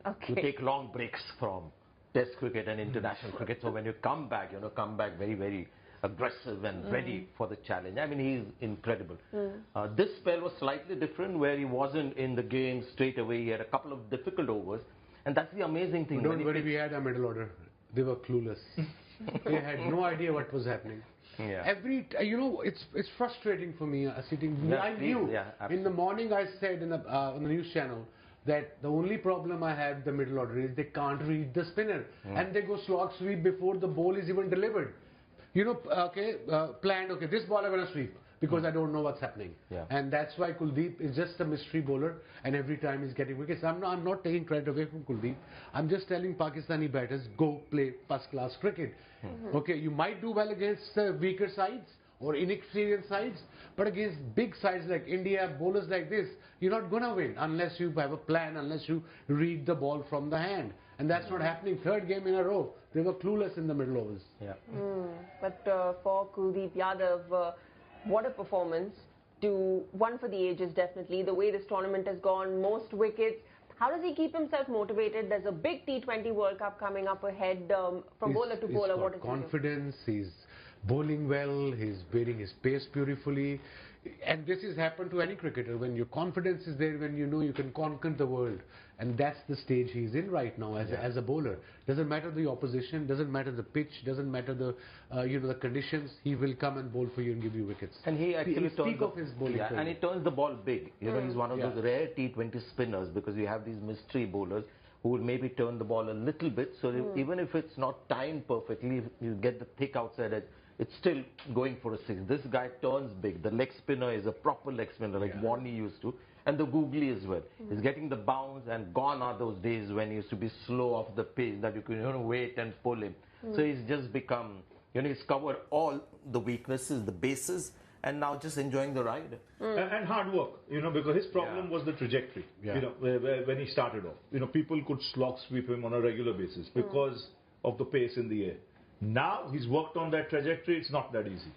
Okay. You take long breaks from Test cricket and international cricket, so when you come back, come back very, very aggressive and ready for the challenge. I mean, he's incredible. This spell was slightly different, where he wasn't in the game straight away. He had a couple of difficult overs, and that's the amazing thing. Don't worry, we had a middle order. They were clueless. They had no idea what was happening. Yeah. It's frustrating for me sitting. Yeah, I knew in the morning. I said on the news channel that the only problem I have with the middle order is they can't read the spinner, and they go slog sweep before the ball is even delivered. Planned. Okay, this ball I'm gonna sweep because I don't know what's happening. Yeah. And that's why Kuldeep is just a mystery bowler, and every time he's getting wickets. I'm not taking credit away from Kuldeep. I'm just telling Pakistani batters, go play first-class cricket. Okay, you might do well against weaker sides or inexperienced sides, but against big sides like India, bowlers like this, you're not going to win unless you have a plan, unless you read the ball from the hand. And that's not happening. Third game in a row, they were clueless in the middle overs. Yeah. But for Kuldeep Yadav, what a performance. One for the ages, definitely. The way this tournament has gone, most wickets. How does he keep himself motivated? There's a big T20 World Cup coming up ahead. From bowler to bowler, what is confidence, he's bowling well, he's wearing his pace beautifully. And this has happened to any cricketer. When your confidence is there, when you know you can conquer the world, and that's the stage he's in right now as a bowler. Doesn't matter the opposition, doesn't matter the pitch, doesn't matter the the conditions. He will come and bowl for you and give you wickets. And he actually speak of his bowling. Yeah, and he turns the ball big. You know, he's one of those rare T20 spinners, because you have these mystery bowlers who will maybe turn the ball a little bit. So even if it's not timed perfectly, you get the thick outside edge, it's still going for a six. This guy turns big. The leg spinner is a proper leg spinner, like Warney used to. And the googly as well. He's getting the bounce, and gone are those days when he used to be slow off the pace, that you can wait and pull him. So he's just become, he's covered all the weaknesses, the bases, and now just enjoying the ride. And hard work, because his problem was the trajectory, when he started off. People could slog sweep him on a regular basis because of the pace in the air. Now he's worked on that trajectory, it's not that easy.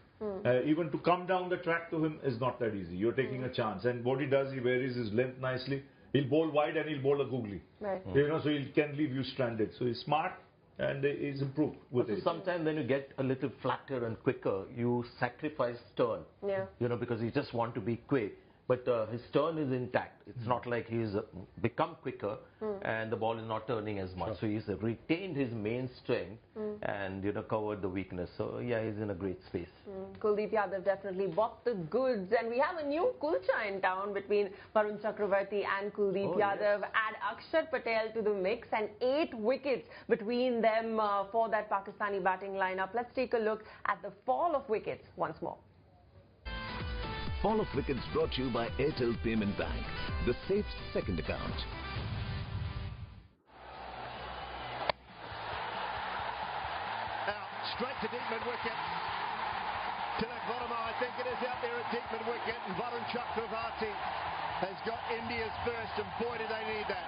Even to come down the track to him is not that easy. You're taking a chance. And what he does, he varies his length nicely. He'll bowl wide and he'll bowl a googly. Right. So he can leave you stranded. So he's smart and he's improved with it. Sometimes when you get a little flatter and quicker, you sacrifice turn. Yeah. Because you just want to be quick. But his turn is intact. It's not like he's become quicker and the ball is not turning as much. So he's retained his main strength and covered the weakness. So yeah, he's in a great space. Kuldeep Yadav definitely bought the goods, and we have a new kulcha in town between Varun Chakravarti and Kuldeep Yadav. Add Akshar Patel to the mix, and 8 wickets between them for that Pakistani batting lineup. Let's take a look at the fall of wickets once more. Fall of wickets brought to you by Airtel Payment Bank, the safe second account. Out, straight to deep mid-wicket. Tilak Verma, I think it is out there at deep mid-wicket, and Varun Chakravarti has got India's first, and boy do they need that.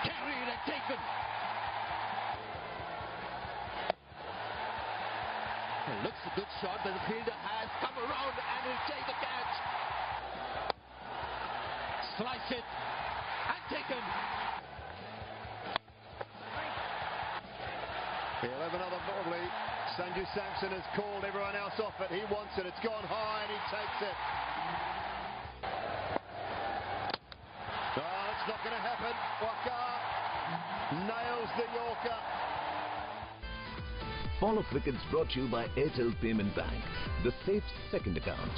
Carried and taken. It looks a good shot, but the fielder has come around and will take the catch. Slice it and taken. The 11 other Morley. Sanju Samson has called everyone else off it. He wants it. It's gone high and he takes it. Oh, it's not going to happen. Waqar nails the Yorker. Fall of wickets brought to you by Airtel Payment Bank, the safe second account.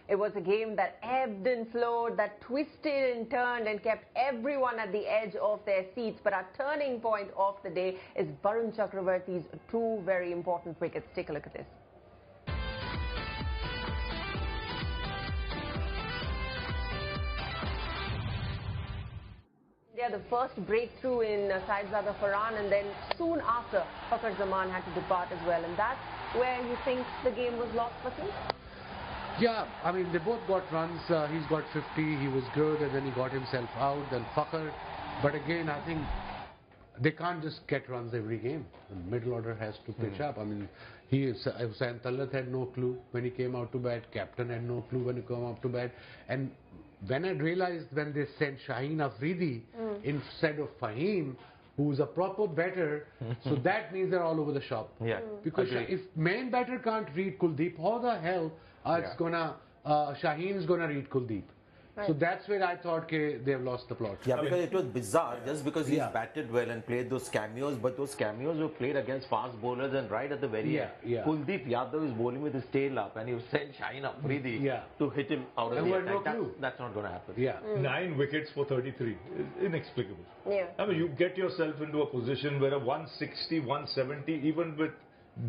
It was a game that ebbed and flowed, that twisted and turned and kept everyone at the edge of their seats. But our turning point of the day is Varun Chakravarti's 2 very important wickets. Take a look at this. The first breakthrough in Saeedzada Farhan, and then soon after Fakhar Zaman had to depart as well, and that's where you think the game was lost for him? Yeah, I mean, they both got runs. He's got 50, he was good, and then he got himself out, then Fakhar. But again, I think they can't just get runs every game. The middle order has to pitch up. I mean, Hussain Tallat had no clue when he came out to bat. Captain had no clue when he came out to bat. And when I realized when they sent Shaheen Afridi instead of Fahim, who's a proper batter, so that means they're all over the shop. Yeah. Because if main batter can't read Kuldeep, how the hell Shaheen's gonna read Kuldeep? Right. So that's where I thought they've lost the plot. Yeah, because it was bizarre, just because he's batted well and played those cameos, but those cameos were played against fast bowlers, and right at the very end, Kuldeep Yadav is bowling with his tail up, and he sent Shaheen Afridi to hit him out of the attack. That's not going to happen. Yeah. 9 wickets for 33 is inexplicable. Yeah. I mean, you get yourself into a position where a 160, 170, even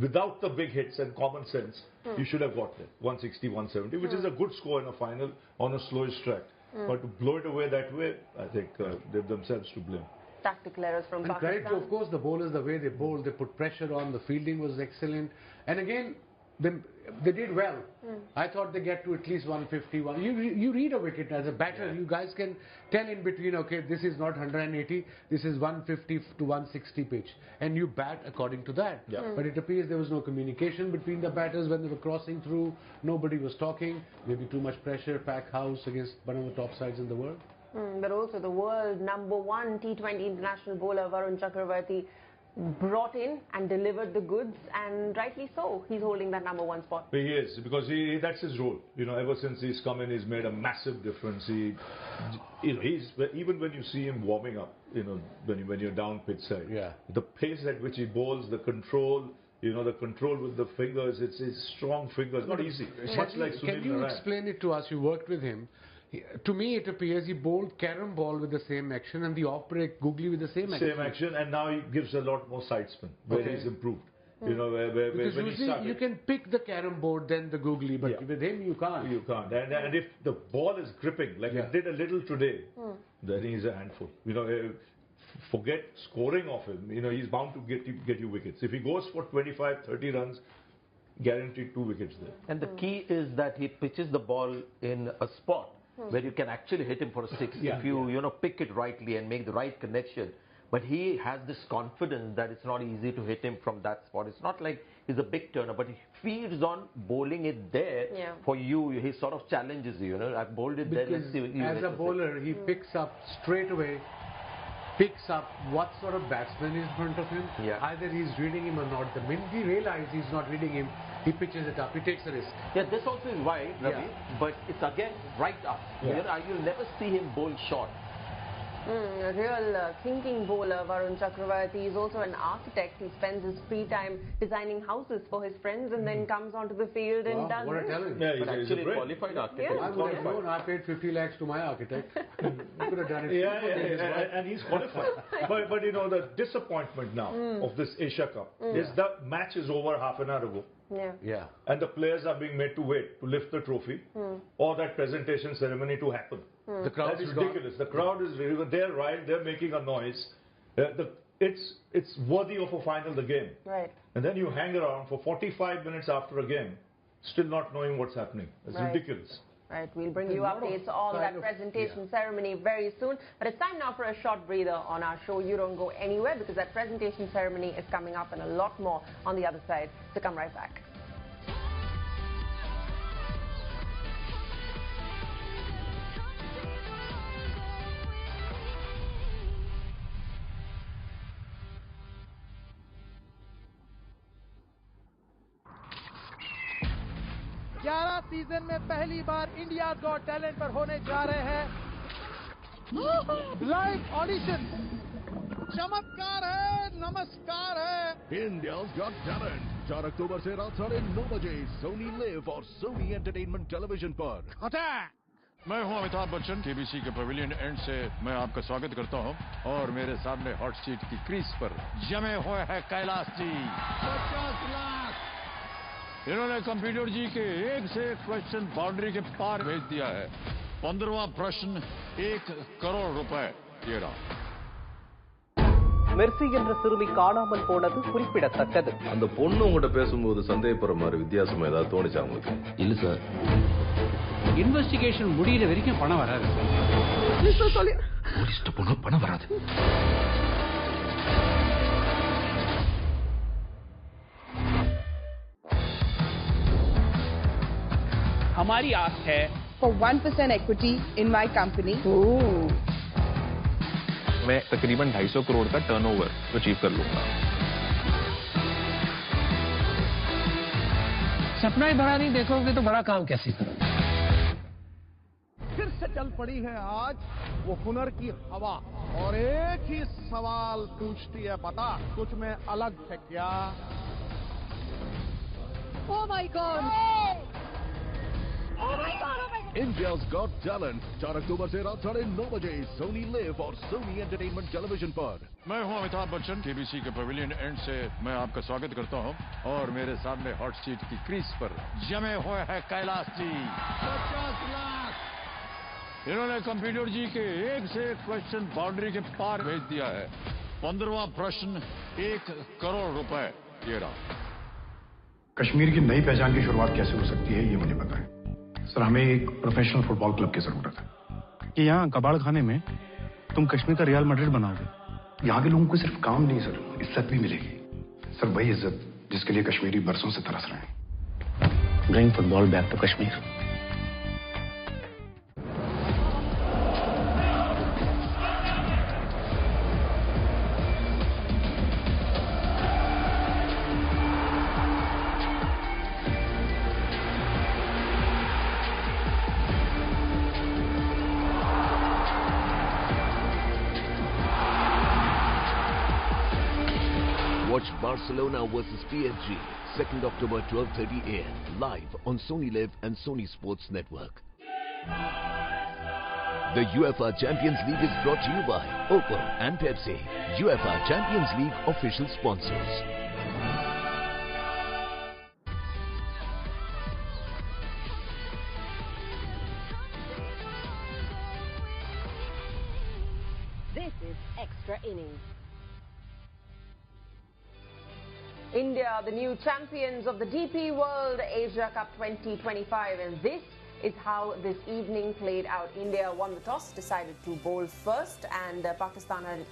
without the big hits and common sense, you should have got there, 160, 170, which is a good score in a final on a slowish track. But to blow it away that way, I think they've themselves to blame. Tactical errors from Pakistan. Credit to, of course, the bowlers, the way they bowled, they put pressure on, the fielding was excellent. And again, they did well. I thought they get to at least 151. You read a wicket as a batter, you guys can tell in between, okay, this is not 180, this is 150 to 160 pitch. And you bat according to that. But it appears there was no communication between the batters when they were crossing through. Nobody was talking. Maybe too much pressure, pack house against one of the top sides in the world. But also the world #1 T20 international bowler Varun Chakravarti brought in and delivered the goods, and rightly so. He's holding that number 1 spot. He is, because that's his role. Ever since he's come in, he's made a massive difference. He's even when you see him warming up, when you're down pitch side, the pace at which he bowls, the control. The control with the fingers, it's strong fingers, not easy. Much like Sunil Narine. Can you explain it to us? You worked with him. To me, it appears he bowled carom ball with the same action and the off-break googly with the same action. Same action, and now he gives a lot more side spin, where he's improved. Because usually you can pick the carom board, then the googly, but with him you can't. You can't. And if the ball is gripping, like it did a little today, then he's a handful. Forget scoring off him. He's bound to get you wickets. If he goes for 25, 30 runs, guaranteed 2 wickets there. And the key is that he pitches the ball in a spot where you can actually hit him for a 6 if you pick it rightly and make the right connection. But he has this confidence that it's not easy to hit him from that spot. It's not like he's a big turner, but he feeds on bowling it there for you. He sort of challenges you. I've bowled it there. Let's see. As a bowler, he picks up straight away. Picks up what sort of batsman is in front of him. Either he's reading him or not. The minute he realizes he's not reading him, he pitches it up. He takes a risk. This also is wide, Ravi, but it's again right up. You'll never see him bowl short. A real thinking bowler, Varun Chakravarti. He's also an architect. He spends his free time designing houses for his friends and then comes onto the field and does what a talent. But actually a qualified architect. I would have known. I paid 50 lakhs to my architect. He could have done it. And he's qualified. but the disappointment now of this Asia Cup is the match is over half an hour ago. And the players are being made to wait to lift the trophy or that presentation ceremony to happen. The crowd is ridiculous. The crowd is they're right. They're making a noise. It's worthy of a final. The game. Right. And then you hang around for 45 minutes after a game, still not knowing what's happening. It's ridiculous. Right, we'll bring you updates on that presentation ceremony very soon. But it's time now for a short breather on our show. You don't go anywhere because that presentation ceremony is coming up and a lot more on the other side. So come right back. Season में पहली बार India got talent पर होने जा रहे हैं live audition चमत्कार है नमस्कार है इंडिया's Got Talent 4 अक्टूबर से रात 9:30 बजे सोनी लिव और सोनी एंटरटेनमेंट टेलीविजन पर मैं हूं अमिताभ बच्चन केबीसी के पवेलियन एंड से मैं आपका स्वागत करता हूं और मेरे सामने हॉट सीट की क्रीज पर जमे हुए हैं कैलाश जी 50 लाख इन्होंने कंप्यूटर जी के एक से एक क्वेश्चन बाउंड्री के पार भेज दिया है 15वां प्रश्न 1 करोड़ रुपए ये रहा மெர்சி என்ற சிறுமி காணாமல் போனது குறிப்பிடத்தக்கது. அந்த பொண்ணு உங்ககிட்ட பேசும்போது சந்தேகப்படுற மாதிரி வித்தியாசமா ஏதாவது தோணுச்சா உங்களுக்கு? இல்ல சார். இன்வெஸ்டிகேஷன் முடியற வரைக்கும் பணம் வராது. போலீஸ்ட்ட போனா பணம் வராது. हमारी आस है for 1% equity in my company. मैं तकरीबन 250 करोड़ का टर्नओवर अचीव कर लूंगा. सपना ही बड़ा नहीं देखोगे तो बड़ा काम कैसे करोगे? फिर से चल पड़ी है आज वो हुनर की हवा और एक ही सवाल पूछती है बता कुछ में अलग है क्या? Oh my God! India's Got Talent 4 अक्टूबर से रात 9:30 बजे सोनी लिव और सोनी एंटरटेनमेंट टेलीविजन पर. मैं हूं अमिताभ बच्चन केबीसी के पवेलियन एंड से मैं आपका स्वागत करता हूं और मेरे सामने हॉट सीट की क्रीज पर जमे हुए हैं कैलाश जी 50 लाख इन्होंने कंप्यूटर जी के एक से एक क्वेश्चन बाउंड्री के पार भेज दिया है 15वां प्रश्न 1 करोड़ रुपए ये रहा कश्मीर की नई पहचान की शुरुआत कैसे हो सकती है ये मुझे पता है सर. हमें एक प्रोफेशनल फुटबॉल क्लब की जरूरत है कि यहाँ कबाड़ खाने में तुम कश्मीर का रियल मैड्रिड बनाओगे. यहाँ के लोगों को सिर्फ काम नहीं सर इज्जत भी मिलेगी सर. वही इज्जत जिसके लिए कश्मीरी बरसों से तरस रहे हैं. Bring football back to Kashmir. watch Barcelona versus PSG, 2nd October 12:30 a.m. live on Sony Live and Sony Sports Network. The UEFA Champions League is brought to you by Opel and Pepsi, UEFA Champions League official sponsors. This is Extra Innings. India, the new champions of the DP World Asia Cup 2025, and this is how this evening played out. India won the toss, decided to bowl first, and Pakistan had an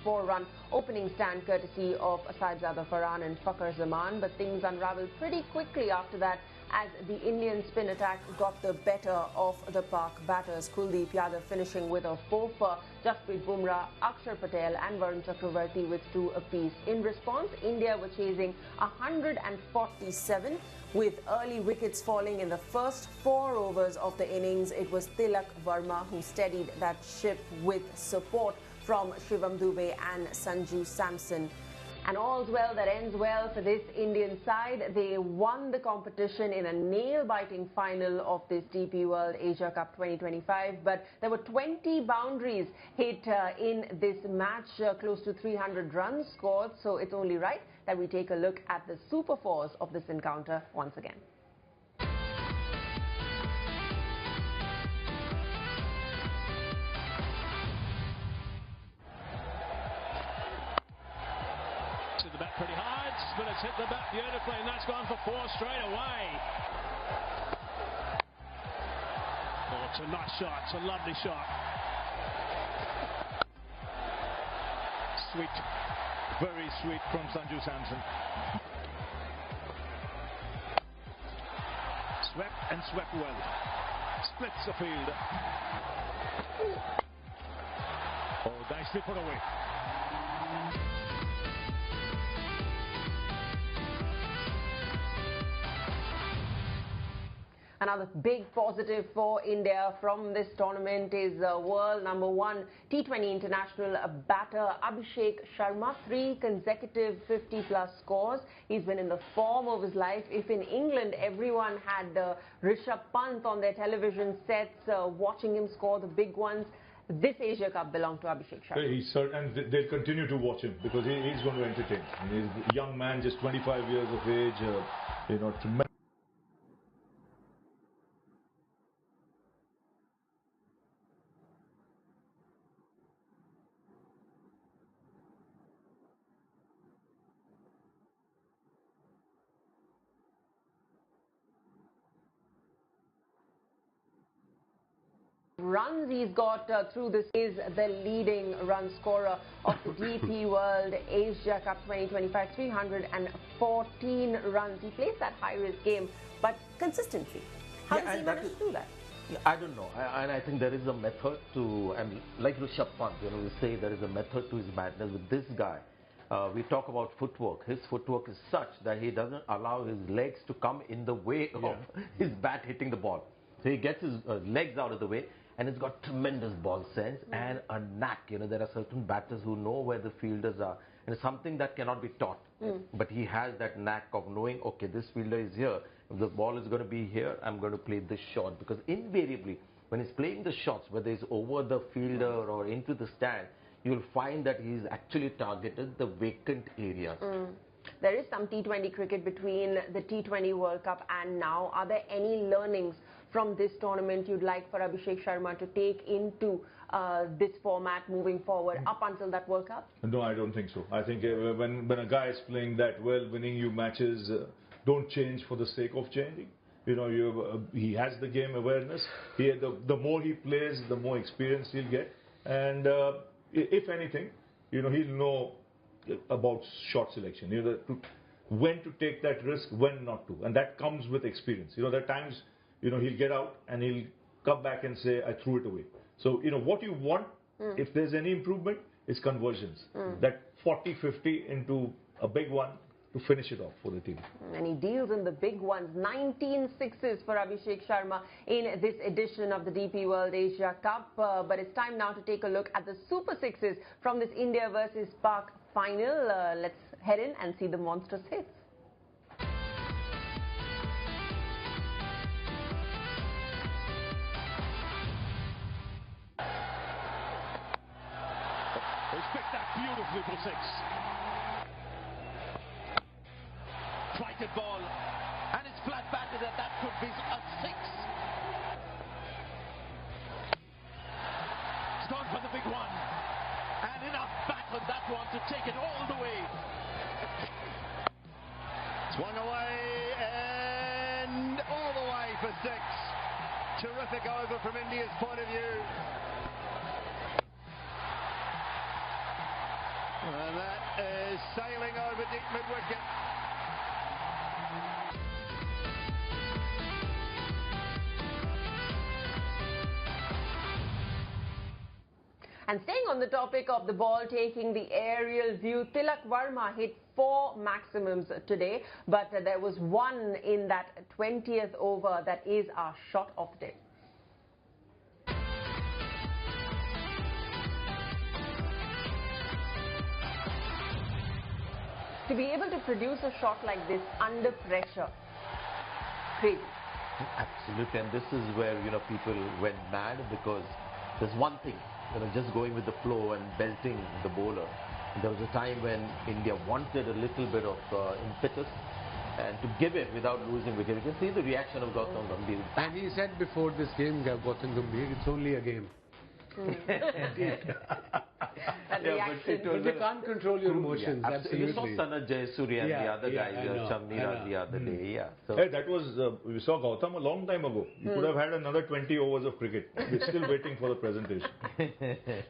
84-run opening stand courtesy of Saibzada Farhan and Fakhar Zaman, but things unraveled pretty quickly after that as the Indian spin attack got the better of the Pak batters. Kuldeep Yadav finishing with a 4 for Jasprit Bumrah, Akshar Patel and Varun Chakravarti with 2 apiece. In response, India were chasing 147 with early wickets falling in the first 4 overs of the innings. It was Tilak Verma who steadied that ship with support from Shivam Dube and Sanju Samson. And all's well that ends well for this Indian side. They won the competition in a nail-biting final of this DP World Asia Cup 2025. But there were 20 boundaries hit in this match, close to 300 runs scored. So it's only right that we take a look at the super fours of this encounter once again. The bat pretty hard, but it's hit the bat beautifully, and that's gone for 4 straight away. Oh, it's a nice shot. It's a lovely shot. Sweet, very sweet from Sanju Samson. Swept and swept well. Splits the field. Oh, nicely put away. Another big positive for India from this tournament is world #1 T20 international batter Abhishek Sharma. 3 consecutive 50-plus scores. He's been in the form of his life. If in England everyone had Rishabh Pant on their television sets watching him score the big ones, this Asia Cup belonged to Abhishek Sharma. And they'll continue to watch him because he's going to entertain. He's a young man, just 25 years of age, tremendous. Runs he's got through this is the leading run scorer of the DP World Asia Cup 2025, 314 runs. He plays that high-risk game, but consistently. How does he manage to do that? I don't know, and I think there is a method to, and like Rishabh Pant, we say there is a method to his madness. With this guy, we talk about footwork. His footwork is such that he doesn't allow his legs to come in the way of his bat hitting the ball. So he gets his legs out of the way. And he's got tremendous ball sense and a knack. There are certain batters who know where the fielders are. And it's something that cannot be taught. But he has that knack of knowing, okay, this fielder is here. If the ball is going to be here, I'm going to play this shot. Because invariably, when he's playing the shots, whether it's over the fielder or into the stand, you'll find that he's actually targeted the vacant areas. There is some T20 cricket between the T20 World Cup and now. Are there any learnings from this tournament you'd like for Abhishek Sharma to take into this format moving forward up until that World Cup? No, I don't think so. I think when a guy is playing that well, winning you matches, don't change for the sake of changing. He has the game awareness. The more he plays, the more experience he'll get. And if anything, he'll know about shot selection. When to take that risk, when not to. And that comes with experience. There are times he'll get out and he'll come back and say, I threw it away. So, what you want, if there's any improvement, is conversions. That 40-50 into a big one to finish it off for the team. And he deals in the big ones. 19 sixes for Abhishek Sharma in this edition of the DP World Asia Cup. But it's time now to take a look at the super sixes from this India versus Pak final. Let's head in and see the monstrous hits. He's picked that beautifully for 6. Flighted ball, and it's flat batted, and that could be a 6. It's gone for the big one, and enough back on that one to take it all the way. Swung away and all the way for 6. Terrific over from India's point of view. And that is sailing over deep mid-wicket. And staying on the topic of the ball taking the aerial view, Tilak Varma hit 4 maximums today, but there was one in that 20th over that is our shot of the day. To be able to produce a shot like this under pressure, crazy. Absolutely, and this is where, you know, people went mad, because there's one thing, you know, just going with the flow and belting the bowler. There was a time when India wanted a little bit of impetus and to give it without losing wicket. You can see the reaction of Gautam Gambhir. And he said before this game, Gautam Gambhir, it's only a game. That reaction. But you can't control your emotions. Yeah, absolutely. You saw Sanat Jayasuriya and the other guys, Shamnira the other day. Yeah. So. Hey, that was, we saw Gautam a long time ago. He could have had another 20 overs of cricket. We're still waiting for the presentation. No,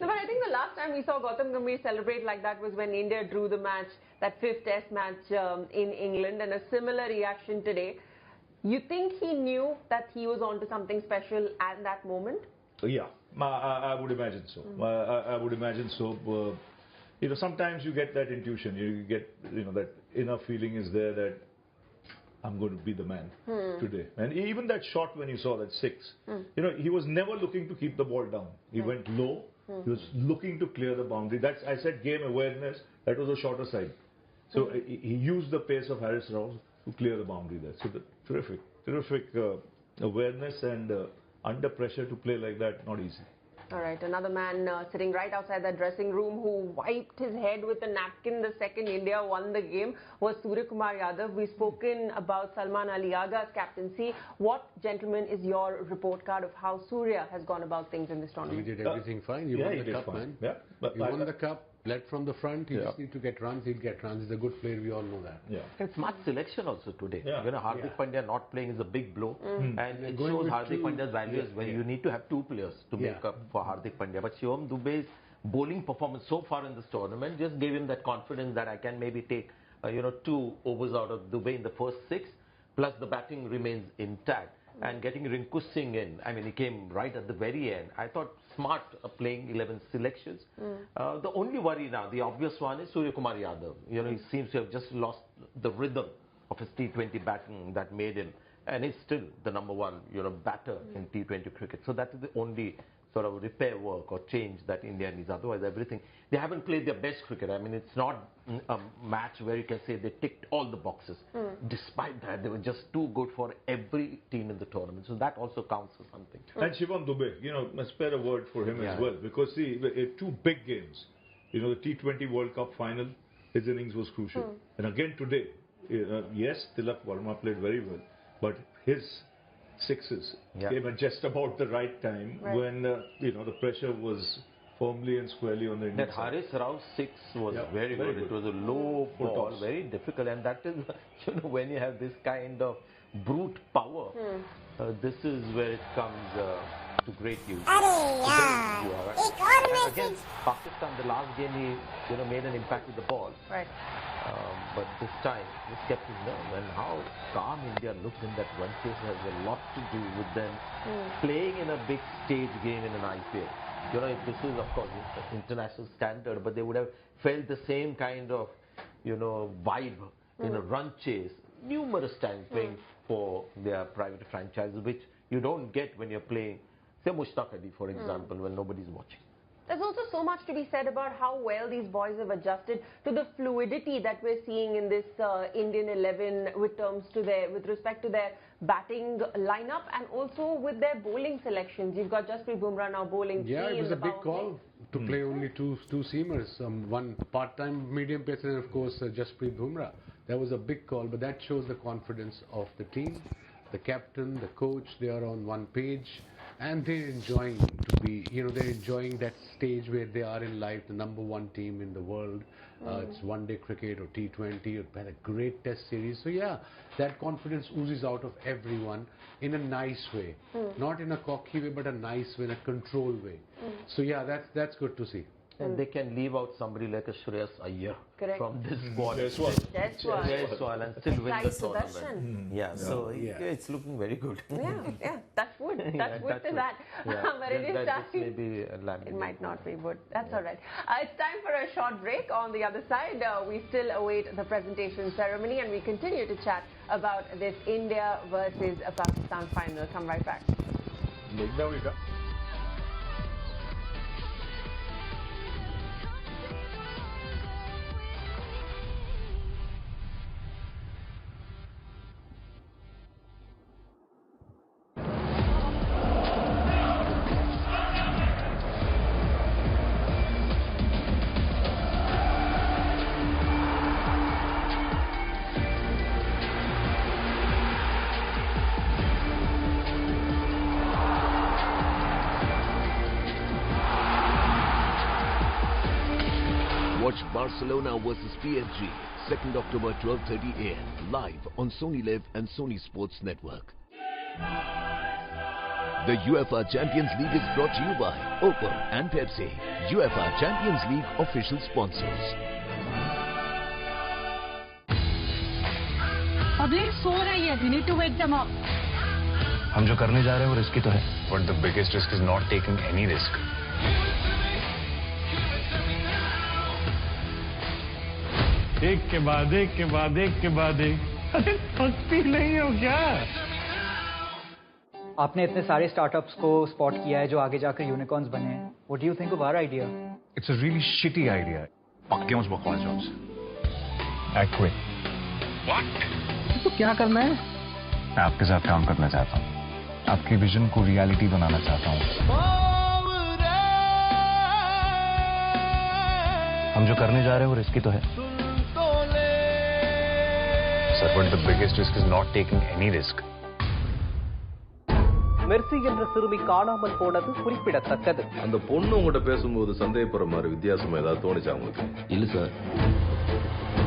but I think the last time we saw Gautam Gambhir celebrate like that was when India drew the match, that 5th Test match in England, and a similar reaction today. You think he knew that he was onto something special at that moment? Yeah, I would imagine so. I would imagine so. You know, sometimes you get that intuition. You get, you know, that inner feeling is there that I'm going to be the man today. And even that shot when you saw that 6, you know, he was never looking to keep the ball down. He went low. He was looking to clear the boundary. That's, I said, game awareness. That was a shorter side. So he used the pace of Haris Rauf to clear the boundary there. So terrific awareness and under pressure to play like that, not easy. All right, another man sitting right outside that dressing room who wiped his head with a napkin the second India won the game was Suryakumar Yadav. We've spoken about Salman Ali Aga's captaincy. What, gentlemen, is your report card of how Surya has gone about things in this tournament? He did everything fine. He won the cup, man. Yeah, but he won the cup. Led from the front, he just need to get runs, he'll get runs. He's a good player, we all know that. Yeah. It's smart selection also today. You know, Hardik Pandya not playing is a big blow. And it shows Hardik Pandya's value as well. You need to have 2 players to make up for Hardik Pandya. But Shivam Dube's bowling performance so far in this tournament just gave him that confidence that I can maybe take, you know, 2 overs out of Dube in the first 6, plus the batting remains intact. And getting Rinku Singh in, I mean, he came right at the very end. I thought smart playing 11 selections. The only worry now, the obvious one, is Suryakumar Yadav. You know, he seems to have just lost the rhythm of his T20 batting that made him. And he's still the #1, you know, batter in T20 cricket. So that is the only sort of repair work or change that India needs. Otherwise, everything. They haven't played their best cricket. I mean, it's not a match where you can say they ticked all the boxes. Despite that, they were just too good for every team in the tournament. So that also counts for something. And Shivam Dube, you know, must spare a word for him as well. Because, see, 2 big games. You know, the T20 World Cup final, his innings was crucial. And again today, yes, Tilak Varma played very well. But his 6s came at just about the right time when, you know, the pressure was firmly and squarely on the Indian side. side. Haris Rauf's 6 was very good. It was a low ball, very difficult. And that is, you know, when you have this kind of brute power, this is where it comes to great use. Against Pakistan, the last game, he, you know, made an impact with the ball. Right. But this time, this kept his nerve. And how calm India looked in that one case has a lot to do with them playing in a big stage game in an IPL. You know, this is, of course, international standard, but they would have felt the same kind of, you know, vibe in a run chase numerous times playing for their private franchises, which you don't get when you're playing, say, Mushtaq Ali, for example, when nobody's watching. There's also so much to be said about how well these boys have adjusted to the fluidity that we're seeing in this Indian 11 with respect to their batting lineup and also with their bowling selections. You've got Jasprit Bumrah now bowling. Yeah, three it was in a the big call to play only two seamers, one part-time medium pacer and of course Jasprit Bumrah. That was a big call, but that shows the confidence of the team, the captain, the coach. They are on one page. And they're enjoying to be, they're enjoying that stage where they are in life, the #1 team in the world. It's one-day cricket or T20. You've had a great test series. So yeah, that confidence oozes out of everyone in a nice way. Not in a cocky way, but a nice way, in a controlled way. So yeah, that's good to see. And they can leave out somebody like a Shreyas Iyer from this squad. Jaiswal and still win the tournament. Yeah, so it's looking very good. Yeah, touch wood. Touch wood to that. But it is time. Maybe it might not be wood. That's all right. It's time for a short break. On the other side, we still await the presentation ceremony and we continue to chat about this India versus Pakistan final. Come right back. Watch Barcelona versus PSG, 2nd October, 12:30 AM, live on Sony Live and Sony Sports Network. The UEFA Champions League is brought to you by Oppo and Pepsi, UEFA Champions League official sponsors. Public सो रही है, we need to wake them up. हम जो करने जा रहे हैं वो risky तो है, but the biggest risk is not taking any risk. एक के बाद एक के बाद एक के बाद एक, अरे थकती नहीं हो क्या? आपने इतने सारे स्टार्टअप्स को स्पॉट किया है जो आगे जाकर यूनिकॉर्न्स बने हैं. What do you think of our idea? It's a really shitty idea. पक्के मत बकवास जॉब्स. I quit. What? तो क्या करना है? मैं आपके साथ काम करना चाहता हूँ. आपके विजन को रियलिटी बनाना चाहता हूँ. हम जो करने जा रहे हैं वो रिस्की तो है. Sir, but the biggest risk is not taking any risk. Mercy என்ற சிறுமி காணாமல் போனது குறிப்பிடத்தக்கது. அந்த பொண்ணு உங்ககிட்ட பேசும்போது சந்தேகப்படுற மாதிரி வித்தியாசமா ஏதாவது தோணுச்சா உங்களுக்கு? இல்ல சார்.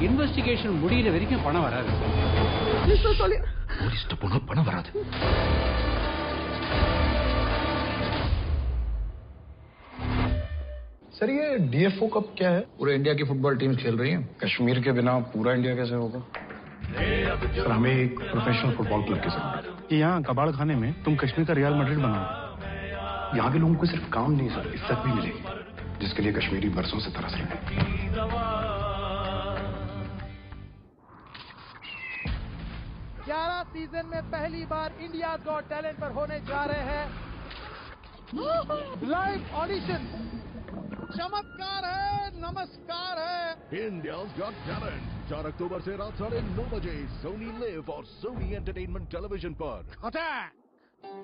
இன்வெஸ்டிகேஷன் முடியற வரைக்கும் பணம் வராது. போலீஸ்ட்ட போனா பணம் வராது. सर ये DFO कप क्या है? पूरे इंडिया की फुटबॉल टीम खेल रही है. कश्मीर के बिना पूरा इंडिया कैसे होगा? सर हमें एक प्रोफेशनल फुटबॉल क्लब की जरूरत है. कि यहाँ कबाड़ खाने में तुम कश्मीर का रियल मैड्रिड बनाओ. यहाँ के लोगों को सिर्फ काम नहीं सर, इज्जत भी मिलेगी, जिसके लिए कश्मीरी बरसों से तरस रहे हैं. 11 सीजन में पहली बार इंडिया गॉट टैलेंट पर होने जा रहे हैं लाइव ऑडिशन. चमत्कार है, नमस्कार है. इंडिया's Got Talent 4 अक्टूबर से रात 9:30 बजे सोनी लिव और सोनी एंटरटेनमेंट टेलीविजन पर.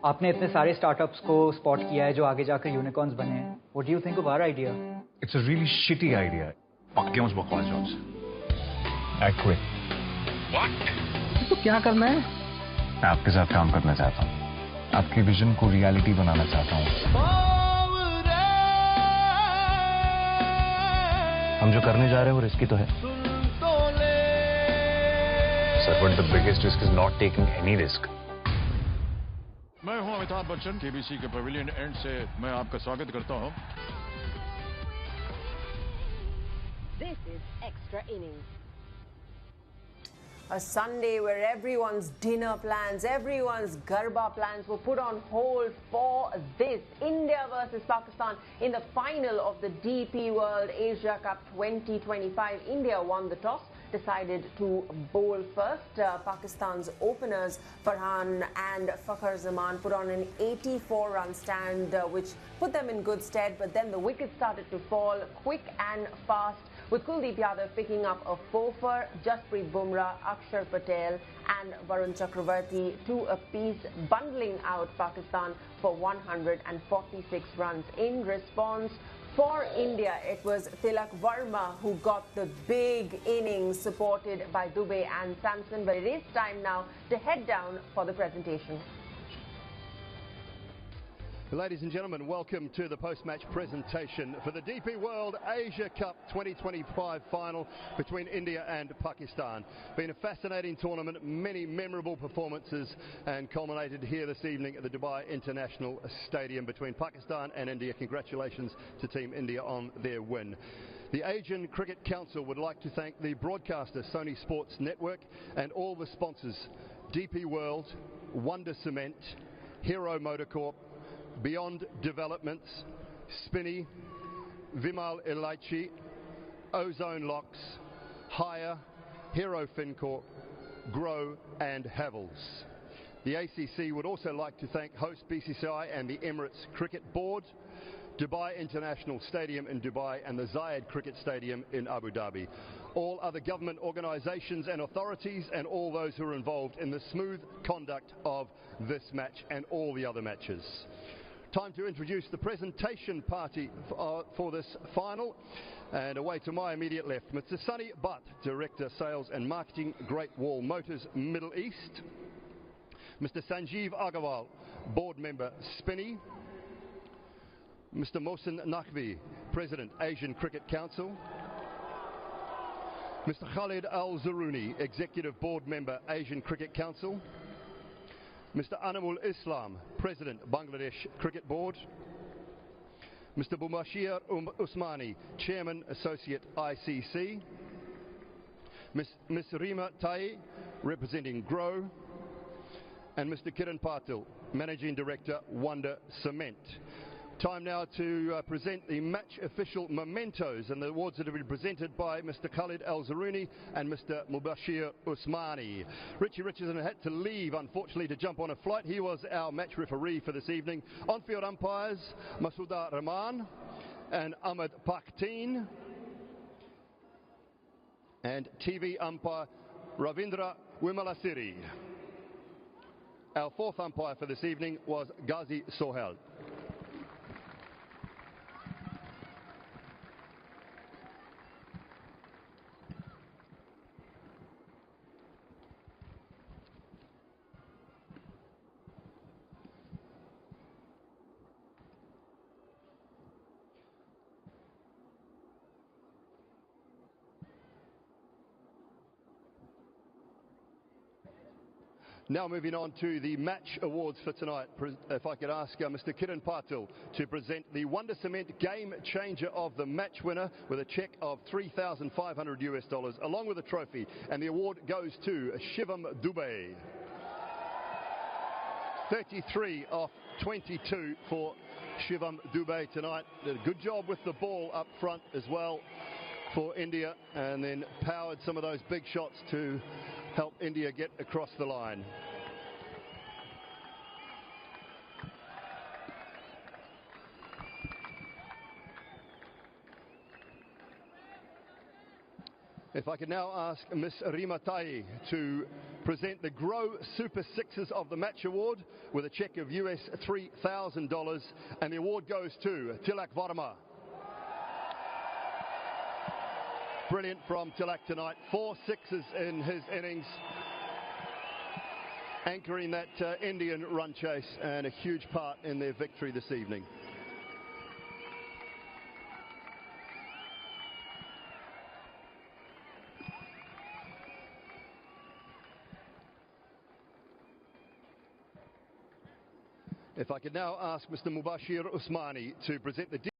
आपने इतने सारे स्टार्टअप्स को स्पॉट किया है जो आगे जाकर यूनिकॉर्न्स बने हैं. What do you think of our idea? It's a really shitty idea. पक्के मत बकवास जॉब्स. I quit. What? तो क्या करना है? मैं आपके साथ काम करना चाहता हूँ. आपके विजन को रियलिटी बनाना चाहता हूँ. हम जो करने जा रहे हैं वो रिस्की तो है. Sir, but the biggest risk is not taking any risk. मैं हूं अमिताभ बच्चन. केबीसी के पवेलियन एंड से मैं आपका स्वागत करता हूं. This is Extra Innings. A Sunday where everyone's dinner plans, everyone's Garba plans were put on hold for this. India versus Pakistan in the final of the DP World Asia Cup 2025. India won the toss decided to bowl first. Pakistan's openers Farhan and Fakhar Zaman put on an 84-run stand, which put them in good stead, but then the wickets started to fall quick and fast, with Kuldeep Yadav picking up a 4 for Jasprit Bumrah, Akshar Patel and Varun Chakravarti 2 apiece, bundling out Pakistan for 146 runs. In response, for India, it was Tilak Varma who got the big innings, supported by Dubey and Samson. But it is time now to head down for the presentation. Ladies and gentlemen, welcome to the post-match presentation for the DP World Asia Cup 2025 final between India and Pakistan. Been a fascinating tournament, many memorable performances, and culminated here this evening at the Dubai International Stadium between Pakistan and India. Congratulations to Team India on their win. The Asian Cricket Council would like to thank the broadcaster Sony Sports Network and all the sponsors: DP World, Wonder Cement, Hero Motorcorp, Beyond Developments, Spinney, Vimal Ilaichi, Ozone Locks, Hire, Hero FinCorp, Grow and Havels. The ACC would also like to thank host BCCI and the Emirates Cricket Board, Dubai International Stadium in Dubai and the Zayed Cricket Stadium in Abu Dhabi. All other government organisations and authorities and all those who are involved in the smooth conduct of this match and all the other matches. Time to introduce the presentation party for this final. And away to my immediate left, Mr. Sunny Butt, Director Sales and Marketing, Great Wall Motors, Middle East. Mr. Sanjeev Agarwal, Board Member, Spinney. Mr. Mohsin Naqvi, President, Asian Cricket Council. Mr. Khalid Al-Zaruni, Executive Board Member, Asian Cricket Council. Mr. Anamul Islam, President, Bangladesh Cricket Board. Mr. Mubashir Usmani, Chairman, Associate ICC. Ms. Rima Tai, representing GROW. And Mr. Kiran Patil, Managing Director, Wonder Cement. Time now to present the match official mementos and the awards that have been presented by Mr. Khalid Al-Zaruni and Mr. Mubashir Usmani. Richie Richardson had to leave, unfortunately, to jump on a flight. He was our match referee for this evening. On-field umpires, Masuda Rahman and Ahmed Pakteen. And TV umpire, Ravindra Wimalasiri. Our fourth umpire for this evening was Ghazi Sohail. Now moving on to the match awards for tonight. If I could ask Mr. Kiran Patil to present the Wonder Cement Game Changer of the match winner with a cheque of $3,500 US, along with a trophy. And the award goes to Shivam Dubey. 33 off 22 for Shivam Dubey tonight. Did a good job with the ball up front as well for India, and then powered some of those big shots to help India get across the line. If I could now ask Ms. Rima Tai to present the Grow Super Sixes of the Match Award with a cheque of US $3,000, and the award goes to Tilak Varma. Brilliant from Tilak tonight. 4 sixes in his innings, anchoring that Indian run chase, and a huge part in their victory this evening. If I could now ask Mr. Mubashir Usmani to present the